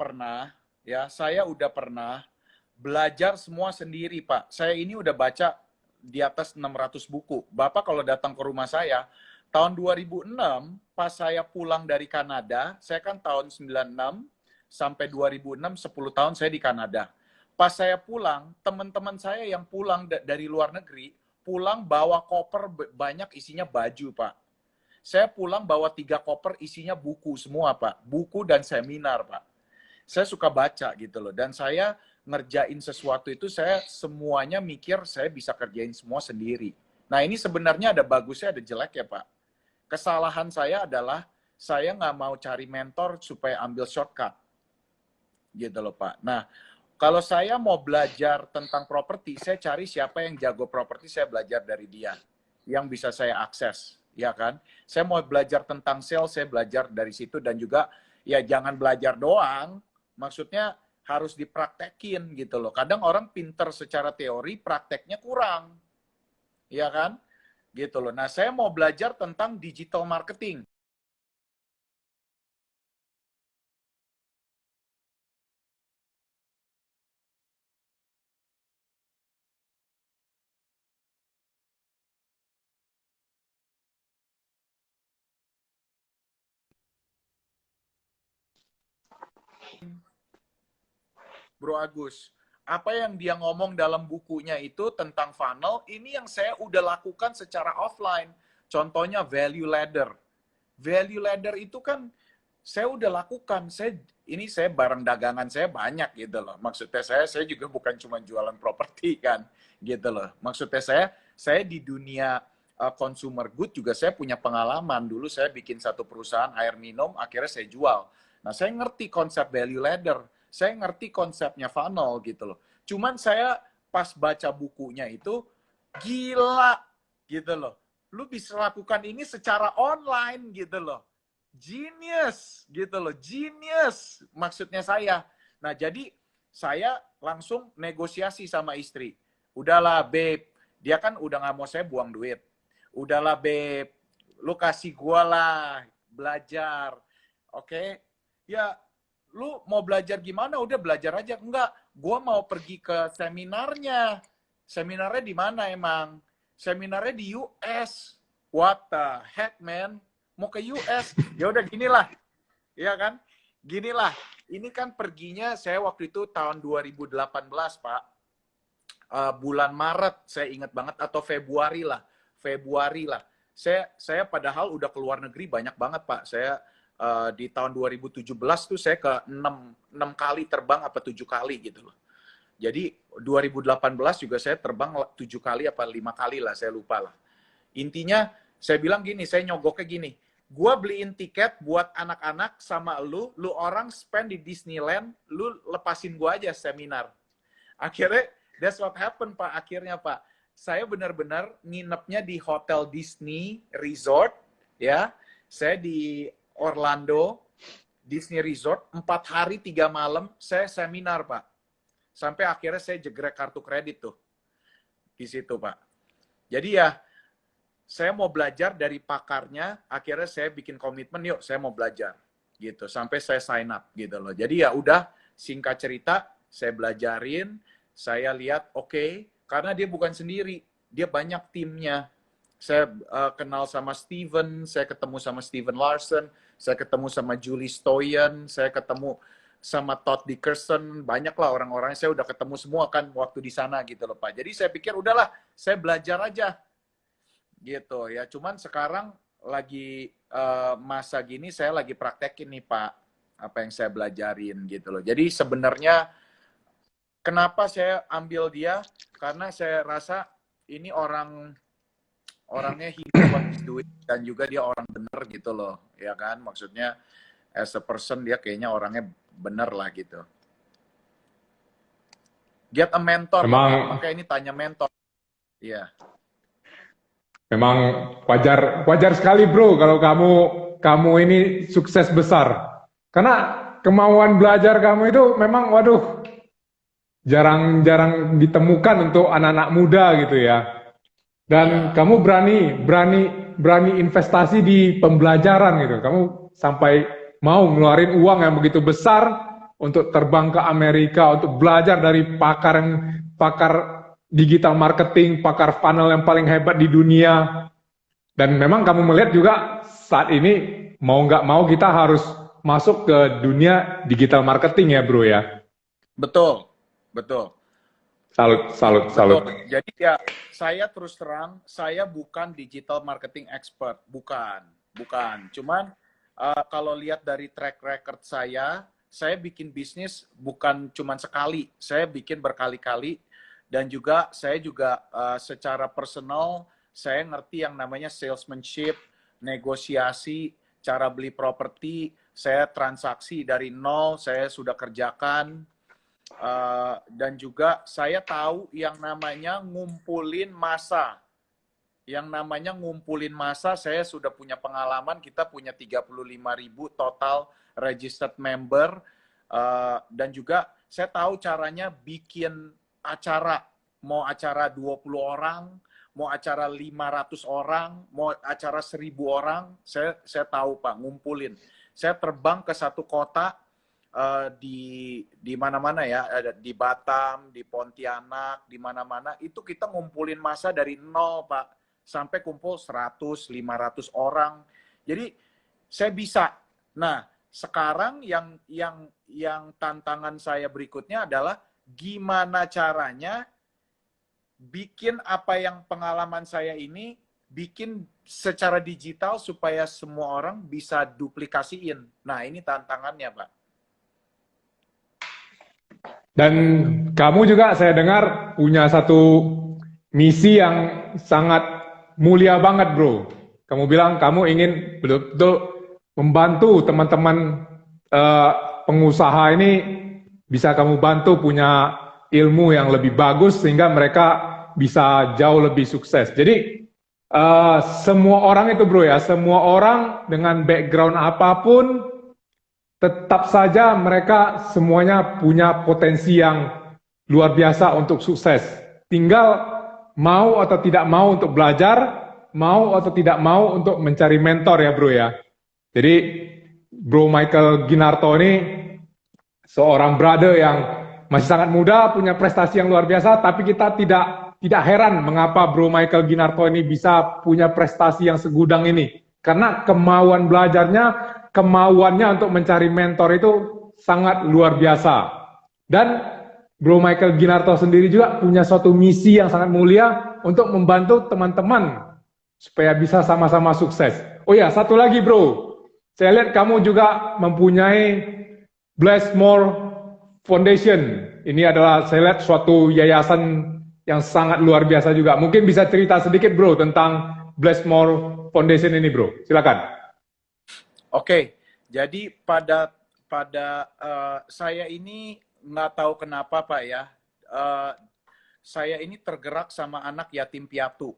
pernah belajar semua sendiri Pak. Saya ini udah baca di atas 600 buku. Bapak kalau datang ke rumah saya, tahun 2006 pas saya pulang dari Kanada, saya kan tahun 96 sampai 2006, 10 tahun saya di Kanada. Pas saya pulang, teman-teman saya yang pulang dari luar negeri, pulang bawa koper banyak isinya baju Pak. Saya pulang bawa 3 koper isinya buku semua Pak. Buku dan seminar Pak. Saya suka baca gitu loh. Dan saya ngerjain sesuatu itu saya semuanya mikir saya bisa kerjain semua sendiri Nah, ini sebenarnya ada bagusnya, ada jelek ya, Pak. Kesalahan saya adalah saya nggak mau cari mentor supaya ambil shortcut. Gitu loh, Pak. Nah, kalau saya mau belajar tentang properti, saya cari siapa yang jago properti, saya belajar dari dia. Yang bisa saya akses, ya kan? Saya mau belajar tentang sales, saya belajar dari situ. Dan juga, ya jangan belajar doang. Maksudnya harus dipraktekin gitu loh. Kadang orang pinter secara teori, prakteknya kurang. Ya kan? Gitu loh. Nah, saya mau belajar tentang digital marketing. Bro Agus, apa yang dia ngomong dalam bukunya itu tentang funnel, ini yang saya udah lakukan secara offline. Contohnya value ladder. Value ladder itu kan saya udah lakukan. Saya barang dagangan saya banyak gitu loh. Maksudnya saya juga bukan cuma jualan properti kan, gitu loh. Maksudnya saya di dunia consumer good juga saya punya pengalaman. Dulu saya bikin satu perusahaan air minum, akhirnya saya jual. Nah, saya ngerti konsep value ladder. Saya ngerti konsepnya funnel gitu loh. Cuman saya pas baca bukunya itu, gila gitu loh. Lu bisa lakukan ini secara online gitu loh. Genius gitu loh. Genius maksudnya saya. Nah, jadi saya langsung negosiasi sama istri. Udahlah, babe. Dia kan udah nggak mau saya buang duit. Udahlah, babe. Lu kasih gua lah belajar. Oke? Ya, lu mau belajar gimana? Udah belajar aja. Enggak, gua mau pergi ke seminarnya. Seminarnya di mana emang? Seminarnya di US. What the heck, man? Mau ke US? Ya udah ginilah. Iya kan? Ginilah. Ini kan perginya saya waktu itu tahun 2018, Pak. Bulan Maret, saya ingat banget, atau Februari lah. Februari lah. Saya padahal udah keluar negeri banyak banget, Pak. Saya di tahun 2017 tuh saya ke 6 kali terbang apa 7 kali gitu loh. Jadi 2018 juga saya terbang 7 kali apa 5 kali lah, saya lupa lah. Intinya saya bilang gini, saya nyogoknya gini, gua beliin tiket buat anak-anak sama lu orang spend di Disneyland, lu lepasin gua aja seminar. Akhirnya that's what happened, Pak. Akhirnya, Pak, saya benar-benar nginepnya di Hotel Disney Resort, ya. Saya di Orlando, Disney Resort, 4 hari 3 malam, saya seminar, Pak. Sampai akhirnya saya jegrek kartu kredit tuh. Di situ, Pak. Jadi ya, saya mau belajar dari pakarnya, akhirnya saya bikin komitmen, yuk saya mau belajar. Gitu, sampai saya sign up gitu loh. Jadi ya udah, singkat cerita, saya belajarin, saya lihat, oke, karena dia bukan sendiri, dia banyak timnya. Saya kenal sama Steven, saya ketemu sama Steven Larson, saya ketemu sama Julie Stoyan, saya ketemu sama Todd Dickerson, banyaklah orang-orangnya saya udah ketemu semua kan waktu di sana gitu loh, Pak. Jadi saya pikir udahlah, saya belajar aja gitu ya. Cuman sekarang lagi masa gini saya lagi praktekin nih, Pak, apa yang saya belajarin gitu loh. Jadi sebenarnya kenapa saya ambil dia? Karena saya rasa ini orangnya he knows what he's doing, dan juga dia orang bener gitu loh, ya kan? Maksudnya as a person dia kayaknya orangnya bener lah gitu. Get a mentor, Memang makanya ini tanya mentor. Iya. memang wajar sekali bro kalau kamu ini sukses besar. Karena kemauan belajar kamu itu memang waduh jarang-jarang ditemukan untuk anak-anak muda gitu ya. Dan Ya, kamu berani investasi di pembelajaran gitu. Kamu sampai mau ngeluarin uang yang begitu besar untuk terbang ke Amerika untuk belajar dari pakar digital marketing, pakar funnel yang paling hebat di dunia. Dan memang kamu melihat juga saat ini mau nggak mau kita harus masuk ke dunia digital marketing ya bro ya. betul, betul. Salut. Betul. Jadi ya saya terus terang, saya bukan digital marketing expert, bukan. Cuman kalau lihat dari track record saya bikin bisnis bukan cuman sekali, saya bikin berkali-kali, dan juga saya juga secara personal saya ngerti yang namanya salesmanship, negosiasi, cara beli properti, saya transaksi dari nol, saya sudah kerjakan. Dan juga saya tahu yang namanya ngumpulin massa. Yang namanya ngumpulin massa, saya sudah punya pengalaman, kita punya 35.000 total registered member. Dan juga saya tahu caranya bikin acara, mau acara 20 orang, mau acara 500 orang, mau acara 1.000 orang, saya tahu Pak, ngumpulin. Saya terbang ke satu kota, di mana-mana ya, di Batam, di Pontianak, di mana-mana, itu kita ngumpulin massa dari nol Pak, sampai kumpul 100, 500 orang. Jadi saya bisa. Nah, sekarang yang tantangan saya berikutnya adalah gimana caranya bikin apa yang pengalaman saya ini bikin secara digital supaya semua orang bisa duplikasiin. Nah, ini tantangannya, Pak. Dan kamu juga saya dengar punya satu misi yang sangat mulia banget, bro. Kamu bilang kamu ingin betul-betul membantu teman-teman pengusaha ini, bisa kamu bantu punya ilmu yang lebih bagus sehingga mereka bisa jauh lebih sukses. Jadi semua orang itu, bro ya, semua orang dengan background apapun, tetap saja mereka semuanya punya potensi yang luar biasa untuk sukses. Tinggal mau atau tidak mau untuk belajar, mau atau tidak mau untuk mencari mentor ya bro ya. Jadi Bro Michael Ginarto ini seorang brother yang masih sangat muda, punya prestasi yang luar biasa, tapi kita tidak heran mengapa Bro Michael Ginarto ini bisa punya prestasi yang segudang ini. Karena kemauan belajarnya, kemauannya untuk mencari mentor itu sangat luar biasa. Dan Bro Michael Ginarto sendiri juga punya suatu misi yang sangat mulia untuk membantu teman-teman supaya bisa sama-sama sukses. Oh ya, satu lagi bro, saya lihat kamu juga mempunyai Bless More Foundation. Ini adalah saya lihat suatu yayasan yang sangat luar biasa juga. Mungkin bisa cerita sedikit bro tentang Bless More Foundation ini bro, silakan. Oke, jadi pada saya ini nggak tahu kenapa Pak ya, saya ini tergerak sama anak yatim piatu.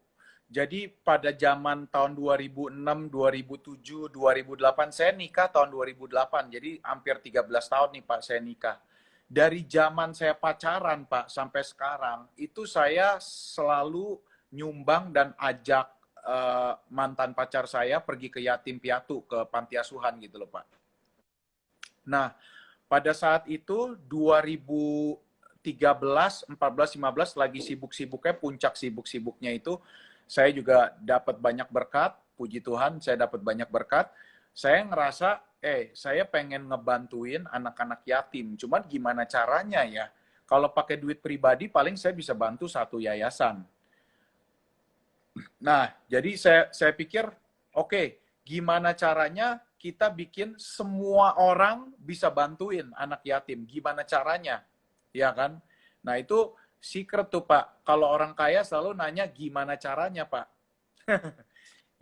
Jadi pada zaman tahun 2006, 2007, 2008, saya nikah tahun 2008, jadi hampir 13 tahun nih Pak saya nikah. Dari zaman saya pacaran Pak sampai sekarang, itu saya selalu nyumbang dan ajak mantan pacar saya pergi ke yatim piatu, ke panti asuhan gitu loh Pak. Nah, pada saat itu 2013, 14, 15 lagi sibuk-sibuknya, puncak sibuk-sibuknya itu, saya juga dapat banyak berkat, puji Tuhan saya dapat banyak berkat. Saya ngerasa, saya pengen ngebantuin anak-anak yatim, cuman gimana caranya ya? Kalau pakai duit pribadi paling saya bisa bantu satu yayasan. Nah, jadi saya pikir, oke, gimana caranya kita bikin semua orang bisa bantuin anak yatim? Gimana caranya? Ya kan? Nah, itu secret tuh, Pak. Kalau orang kaya selalu nanya gimana caranya, Pak.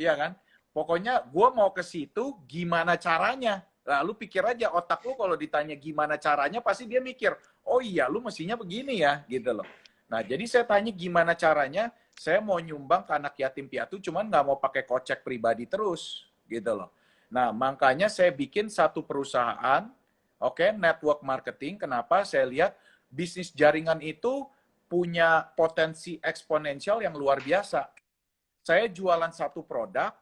Iya kan? Pokoknya gue mau ke situ, gimana caranya? Lalu pikir aja, otak lu kalau ditanya gimana caranya, pasti dia mikir, oh iya, lu mestinya begini ya, gitu loh. Nah, jadi saya tanya gimana caranya, saya mau nyumbang ke anak yatim piatu, cuman nggak mau pakai kocek pribadi terus, gitu loh. Nah, makanya saya bikin satu perusahaan, network marketing. Kenapa? Saya lihat bisnis jaringan itu punya potensi eksponensial yang luar biasa. Saya jualan satu produk,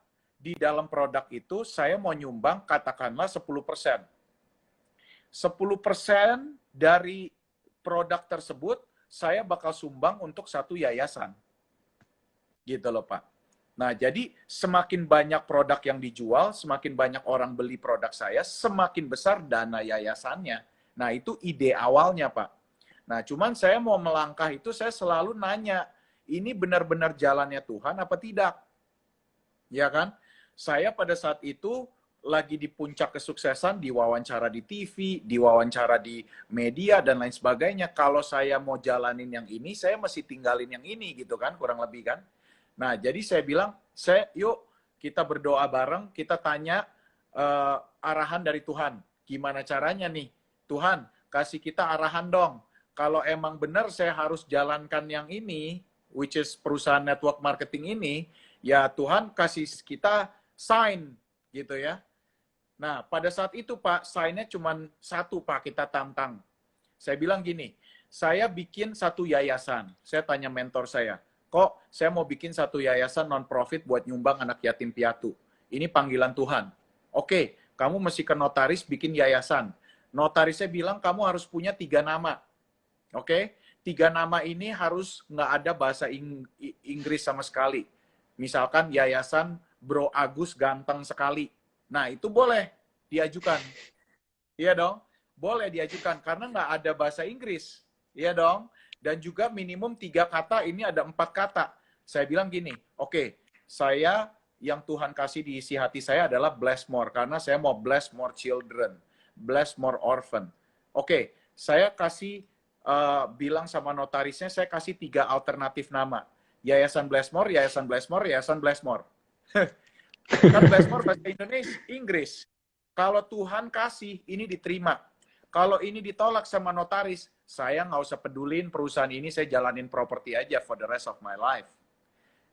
di dalam produk itu saya mau nyumbang katakanlah 10%. 10% dari produk tersebut saya bakal sumbang untuk satu yayasan. Gitu loh Pak. Nah, jadi semakin banyak produk yang dijual, semakin banyak orang beli produk saya, semakin besar dana yayasannya. Nah, itu ide awalnya, Pak. Nah, cuman saya mau melangkah itu, saya selalu nanya, ini benar-benar jalannya Tuhan apa tidak? Ya kan? Saya pada saat itu lagi di puncak kesuksesan, diwawancara di TV, diwawancara di media, dan lain sebagainya. Kalau saya mau jalanin yang ini, saya mesti tinggalin yang ini, gitu kan, kurang lebih kan. Nah, jadi saya bilang, yuk kita berdoa bareng, kita tanya arahan dari Tuhan. Gimana caranya nih? Tuhan, kasih kita arahan dong. Kalau emang benar saya harus jalankan yang ini, which is perusahaan network marketing ini, ya Tuhan kasih kita sign gitu ya. Nah, pada saat itu Pak, sign-nya cuma satu Pak, kita tantang. Saya bilang gini, saya bikin satu yayasan. Saya tanya mentor saya, kok saya mau bikin satu yayasan non-profit buat nyumbang anak yatim piatu. Ini panggilan Tuhan. Oke, kamu mesti ke notaris bikin yayasan. Notarisnya bilang kamu harus punya 3 nama. Oke, 3 nama ini harus nggak ada bahasa Inggris sama sekali. Misalkan yayasan Bro Agus ganteng sekali. Nah, itu boleh diajukan. Iya dong, boleh diajukan karena nggak ada bahasa Inggris. Iya dong, dan juga minimum 3 kata, ini ada 4 kata. Saya bilang gini, oke, saya yang Tuhan kasih di isi hati saya adalah bless more, karena saya mau bless more children, bless more orphan. Oke, saya kasih bilang sama notarisnya, saya kasih 3 alternatif nama. Yayasan Blessmore, Yayasan Blessmore, Yayasan Blessmore. Kan Blessmore bahasa Indonesia, Inggris. Kalau Tuhan kasih, ini diterima. Kalau ini ditolak sama notaris, saya nggak usah pedulin perusahaan ini, saya jalanin properti aja for the rest of my life.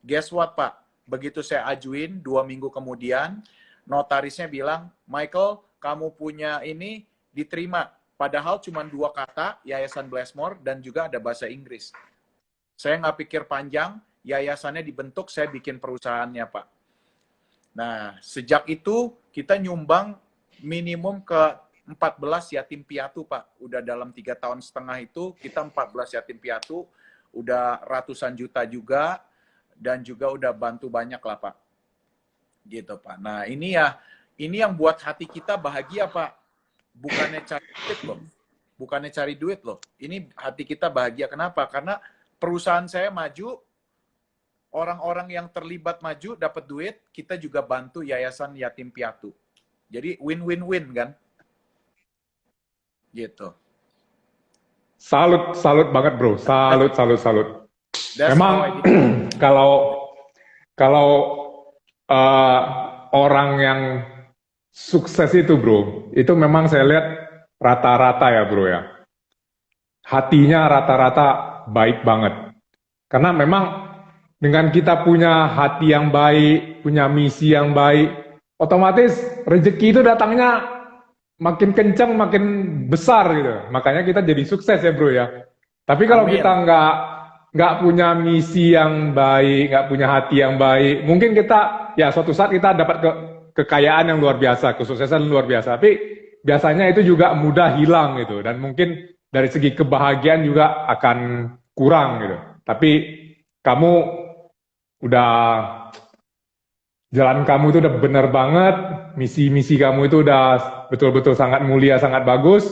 Guess what, Pak? Begitu saya ajuin, 2 minggu kemudian, notarisnya bilang, Michael, kamu punya ini diterima. Padahal cuma 2 kata, Yayasan Blessmore, dan juga ada bahasa Inggris. Saya nggak pikir panjang, yayasannya dibentuk, saya bikin perusahaannya, Pak. Nah, sejak itu, kita nyumbang minimum ke 14 yatim piatu, Pak. Udah dalam 3,5 tahun itu, kita 14 yatim piatu, udah ratusan juta juga, dan juga udah bantu banyak lah, Pak. Gitu, Pak. Nah, ini yang buat hati kita bahagia, Pak. Bukannya cari duit loh. Bukannya cari duit loh. Ini hati kita bahagia. Kenapa? Karena perusahaan saya maju, orang-orang yang terlibat maju dapat duit, kita juga bantu yayasan yatim piatu. Jadi win-win-win kan? Gitu. Salut banget bro, salut. That's Memang kalau orang yang sukses itu bro, itu memang saya lihat rata-rata ya bro ya. Hatinya rata-rata baik banget. Karena memang dengan kita punya hati yang baik, punya misi yang baik, otomatis rezeki itu datangnya makin kencang, makin besar gitu. Makanya kita jadi sukses ya bro ya. Tapi kalau Amin. kita nggak punya misi yang baik, nggak punya hati yang baik, mungkin kita ya suatu saat kita dapat kekayaan yang luar biasa, kesuksesan luar biasa. Tapi biasanya itu juga mudah hilang gitu. Dan mungkin dari segi kebahagiaan juga akan kurang gitu. Tapi kamu udah, jalan kamu itu udah benar banget, misi kamu itu udah betul-betul sangat mulia, sangat bagus.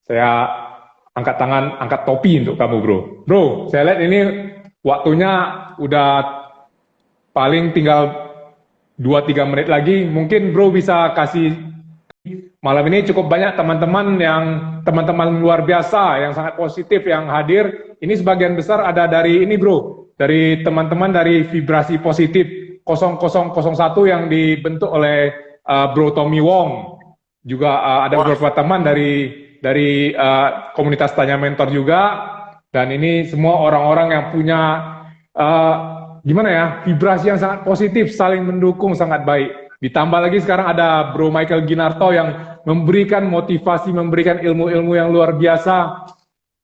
Saya angkat tangan, angkat topi untuk kamu bro. Bro, saya lihat ini waktunya udah paling tinggal 2-3 menit lagi. Mungkin bro bisa kasih, malam ini cukup banyak teman-teman luar biasa yang sangat positif yang hadir. Ini sebagian besar ada dari ini bro, dari teman-teman dari Vibrasi Positif 0001 yang dibentuk oleh Bro Tommy Wong. Juga ada beberapa teman dari komunitas Tanya Mentor juga. Dan ini semua orang-orang yang punya gimana ya, vibrasi yang sangat positif, saling mendukung, sangat baik. Ditambah lagi sekarang ada Bro Michael Ginarto yang memberikan motivasi, memberikan ilmu-ilmu yang luar biasa.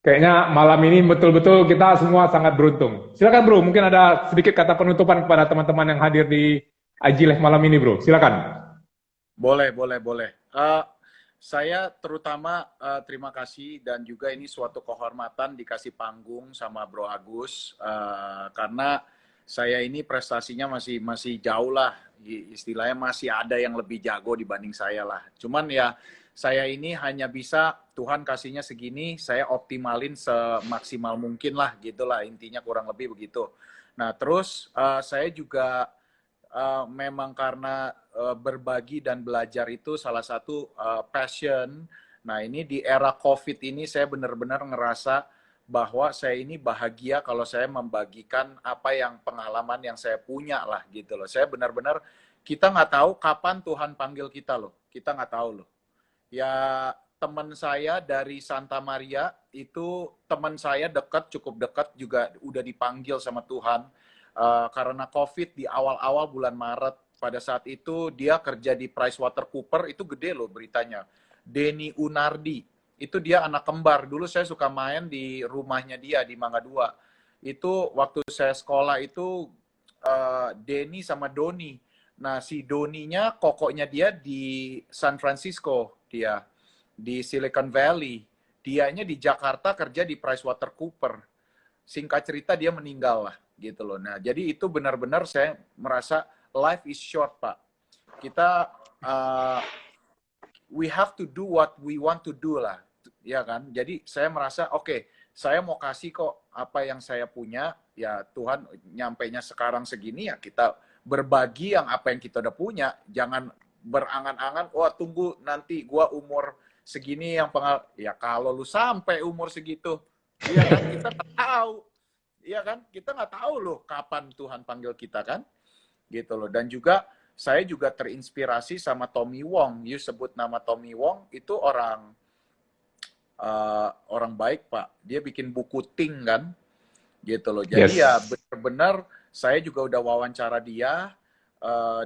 Kayaknya malam ini betul-betul kita semua sangat beruntung. Silakan bro, mungkin ada sedikit kata penutupan kepada teman-teman yang hadir di IG Live malam ini bro, silakan. Boleh. Saya terutama terima kasih dan juga ini suatu kehormatan dikasih panggung sama Bro Agus, karena saya ini prestasinya masih jauh lah, istilahnya masih ada yang lebih jago dibanding saya lah. Cuman ya saya ini hanya bisa, Tuhan kasihnya segini, saya optimalin semaksimal mungkin lah, gitulah intinya, kurang lebih begitu. Nah terus saya juga memang karena berbagi dan belajar itu salah satu passion. Nah ini di era COVID ini saya benar-benar ngerasa bahwa saya ini bahagia kalau saya membagikan apa yang pengalaman yang saya punya lah gitu loh. Saya benar-benar, kita nggak tahu kapan Tuhan panggil kita loh. Kita nggak tahu loh. Ya teman saya dari Santa Maria itu, teman saya dekat, cukup dekat juga udah dipanggil sama Tuhan karena COVID di awal-awal bulan Maret. Pada saat itu dia kerja di PricewaterhouseCoopers, itu gede loh beritanya. Denny Unardi, itu dia anak kembar. Dulu saya suka main di rumahnya dia di Mangga 2. Itu waktu saya sekolah itu Denny sama Doni. Nah, si Doninya kokonya dia di San Francisco, dia di Silicon Valley. Dianya di Jakarta kerja di PricewaterhouseCoopers. Singkat cerita dia meninggal lah gitu loh. Nah, jadi itu benar-benar saya merasa life is short, Pak. Kita we have to do what we want to do lah, ya kan? Jadi saya merasa oke, saya mau kasih kok apa yang saya punya, ya Tuhan nyampainya sekarang segini, ya kita berbagi yang apa yang kita udah punya. Jangan berangan-angan, wah tunggu nanti gua umur segini yang ya kalau lu sampai umur segitu, ya kan kita nggak tahu, ya kan kita nggak tahu loh kapan Tuhan panggil kita kan, gitu loh. Dan juga saya juga terinspirasi sama Tommy Wong. You sebut nama Tommy Wong, itu orang baik, Pak. Dia bikin buku Think kan, gitu loh. Jadi ya benar-benar saya juga udah wawancara dia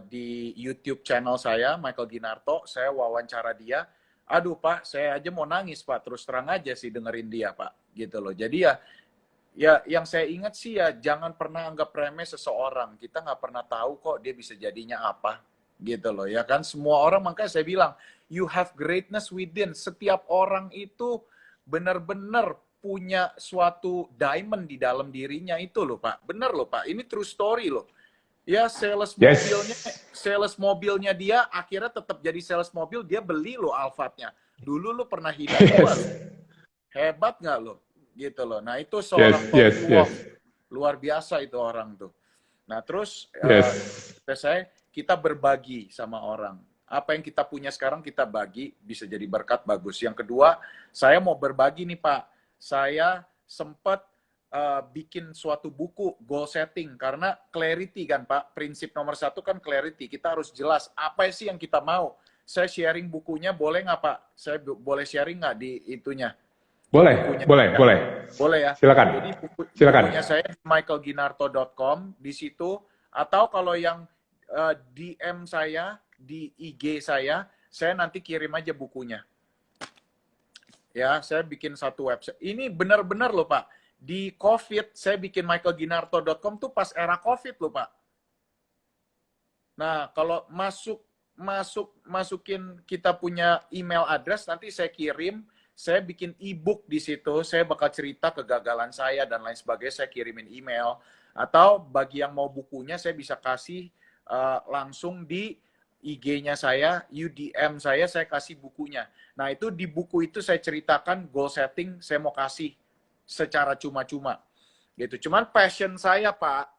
di YouTube channel saya, Michael Ginarto. Saya wawancara dia. Aduh Pak, saya aja mau nangis Pak. Terus terang aja sih dengerin dia Pak, gitu loh. Jadi ya yang saya ingat sih ya, jangan pernah anggap remeh seseorang. Kita nggak pernah tahu kok dia bisa jadinya apa, gitu loh. Ya kan, semua orang, makanya saya bilang, you have greatness within. Setiap orang itu benar-benar punya suatu diamond di dalam dirinya itu loh Pak. Bener loh Pak, ini true story loh. Ya sales mobilnya dia akhirnya tetap jadi sales mobil, dia beli loh Alphard-nya. Dulu lo pernah hina gua loh. Hebat nggak lo? Gitu loh. Nah itu seorang luar biasa itu orang tuh. Nah terus kita berbagi sama orang. Apa yang kita punya sekarang kita bagi, bisa jadi berkat, bagus. Yang kedua, saya mau berbagi nih Pak. Saya sempat bikin suatu buku goal setting, karena clarity kan Pak. Prinsip nomor 1 kan clarity. Kita harus jelas apa sih yang kita mau. Saya sharing bukunya, boleh nggak Pak? Saya boleh sharing nggak di itunya? Boleh. Boleh ya. Silakan. Jadi bukunya saya di michaelginarto.com di situ, atau kalau yang DM saya di IG saya nanti kirim aja bukunya. Ya, saya bikin satu website. Ini benar-benar loh Pak. Di COVID saya bikin michaelginarto.com tuh pas era COVID loh Pak. Nah, kalau masukin kita punya email address, nanti saya kirim. Saya bikin e-book di situ, saya bakal cerita kegagalan saya dan lain sebagainya, saya kirimin email. Atau bagi yang mau bukunya, saya bisa kasih langsung di IG-nya saya, UDM saya kasih bukunya. Nah itu di buku itu saya ceritakan goal setting, saya mau kasih secara cuma-cuma. Gitu. Cuman passion saya Pak,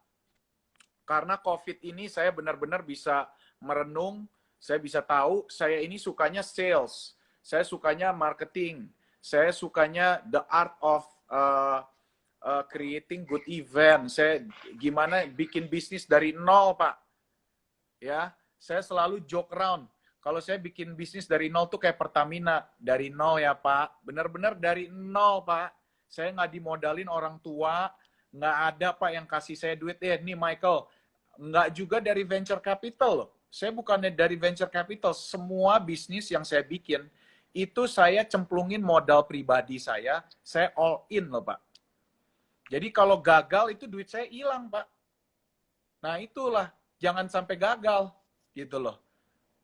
karena COVID ini saya benar-benar bisa merenung, saya bisa tahu, saya ini sukanya sales. Saya sukanya marketing, saya sukanya the art of creating good event. Saya gimana bikin bisnis dari nol, Pak. Ya, saya selalu joke around. Kalau saya bikin bisnis dari nol tuh kayak Pertamina, dari nol ya Pak. Benar-benar dari nol Pak. Saya nggak dimodalin orang tua, nggak ada Pak yang kasih saya duit. Nih Michael, nggak juga dari venture capital loh. Saya bukannya dari venture capital. Semua bisnis yang saya bikin, itu saya cemplungin modal pribadi saya all in loh Pak. Jadi kalau gagal itu duit saya hilang Pak. Nah itulah, jangan sampai gagal gitu loh.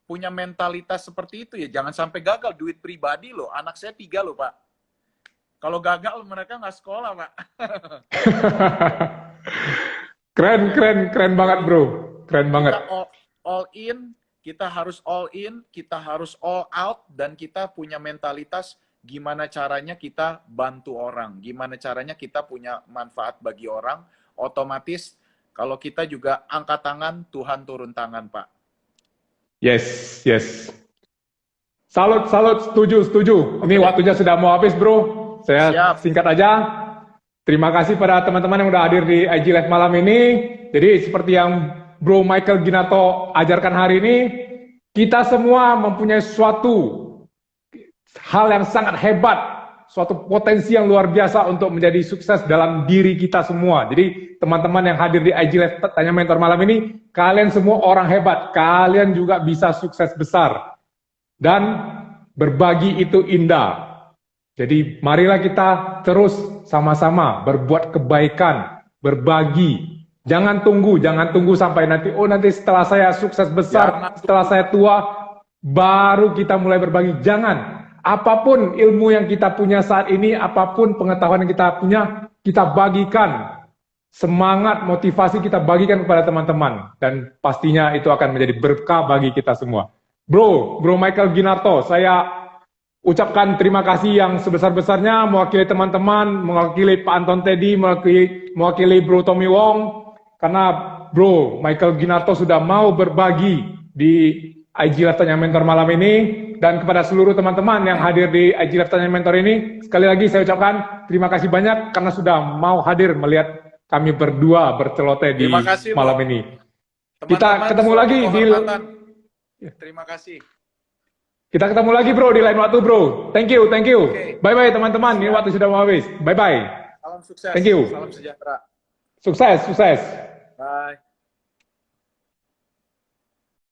Punya mentalitas seperti itu ya, jangan sampai gagal, duit pribadi loh. Anak saya 3 loh Pak. Kalau gagal mereka nggak sekolah Pak. Keren banget bro, keren banget. Kita all in. Kita harus all in, kita harus all out, dan kita punya mentalitas gimana caranya kita bantu orang, gimana caranya kita punya manfaat bagi orang. Otomatis kalau kita juga angkat tangan, Tuhan turun tangan, Pak. Yes. Salut, setuju. Ini waktunya sudah mau habis, bro. Saya singkat aja. Terima kasih pada teman-teman yang udah hadir di IG Live malam ini. Jadi seperti yang Bro Michael Ginarto ajarkan hari ini, kita semua mempunyai suatu hal yang sangat hebat, suatu potensi yang luar biasa untuk menjadi sukses dalam diri kita semua. Jadi teman-teman yang hadir di IG Live Tanya Mentor malam ini, kalian semua orang hebat, kalian juga bisa sukses besar. Dan berbagi itu indah. Jadi marilah kita terus sama-sama berbuat kebaikan, berbagi. Jangan tunggu sampai nanti, oh nanti setelah saya sukses besar, setelah saya tua, baru kita mulai berbagi. Jangan. Apapun ilmu yang kita punya saat ini, apapun pengetahuan yang kita punya, kita bagikan. Semangat, motivasi kita bagikan kepada teman-teman. Dan pastinya itu akan menjadi berkah bagi kita semua. Bro Michael Ginarto, saya ucapkan terima kasih yang sebesar-besarnya mewakili teman-teman, mewakili Pak Anton Teddy, mewakili Bro Tommy Wong, karena Bro Michael Ginarto sudah mau berbagi di IG Live Tanya Mentor malam ini, dan kepada seluruh teman-teman yang hadir di IG Live Tanya Mentor ini, sekali lagi saya ucapkan terima kasih banyak karena sudah mau hadir melihat kami berdua berceloteh di malam ini. Kita ketemu lagi di... Terima kasih. Kita ketemu lagi bro di lain waktu bro. Thank you. Okay. Bye teman-teman. Ini waktu sudah mau habis. Bye. Salam sukses. Thank you. Salam sejahtera. Sukses.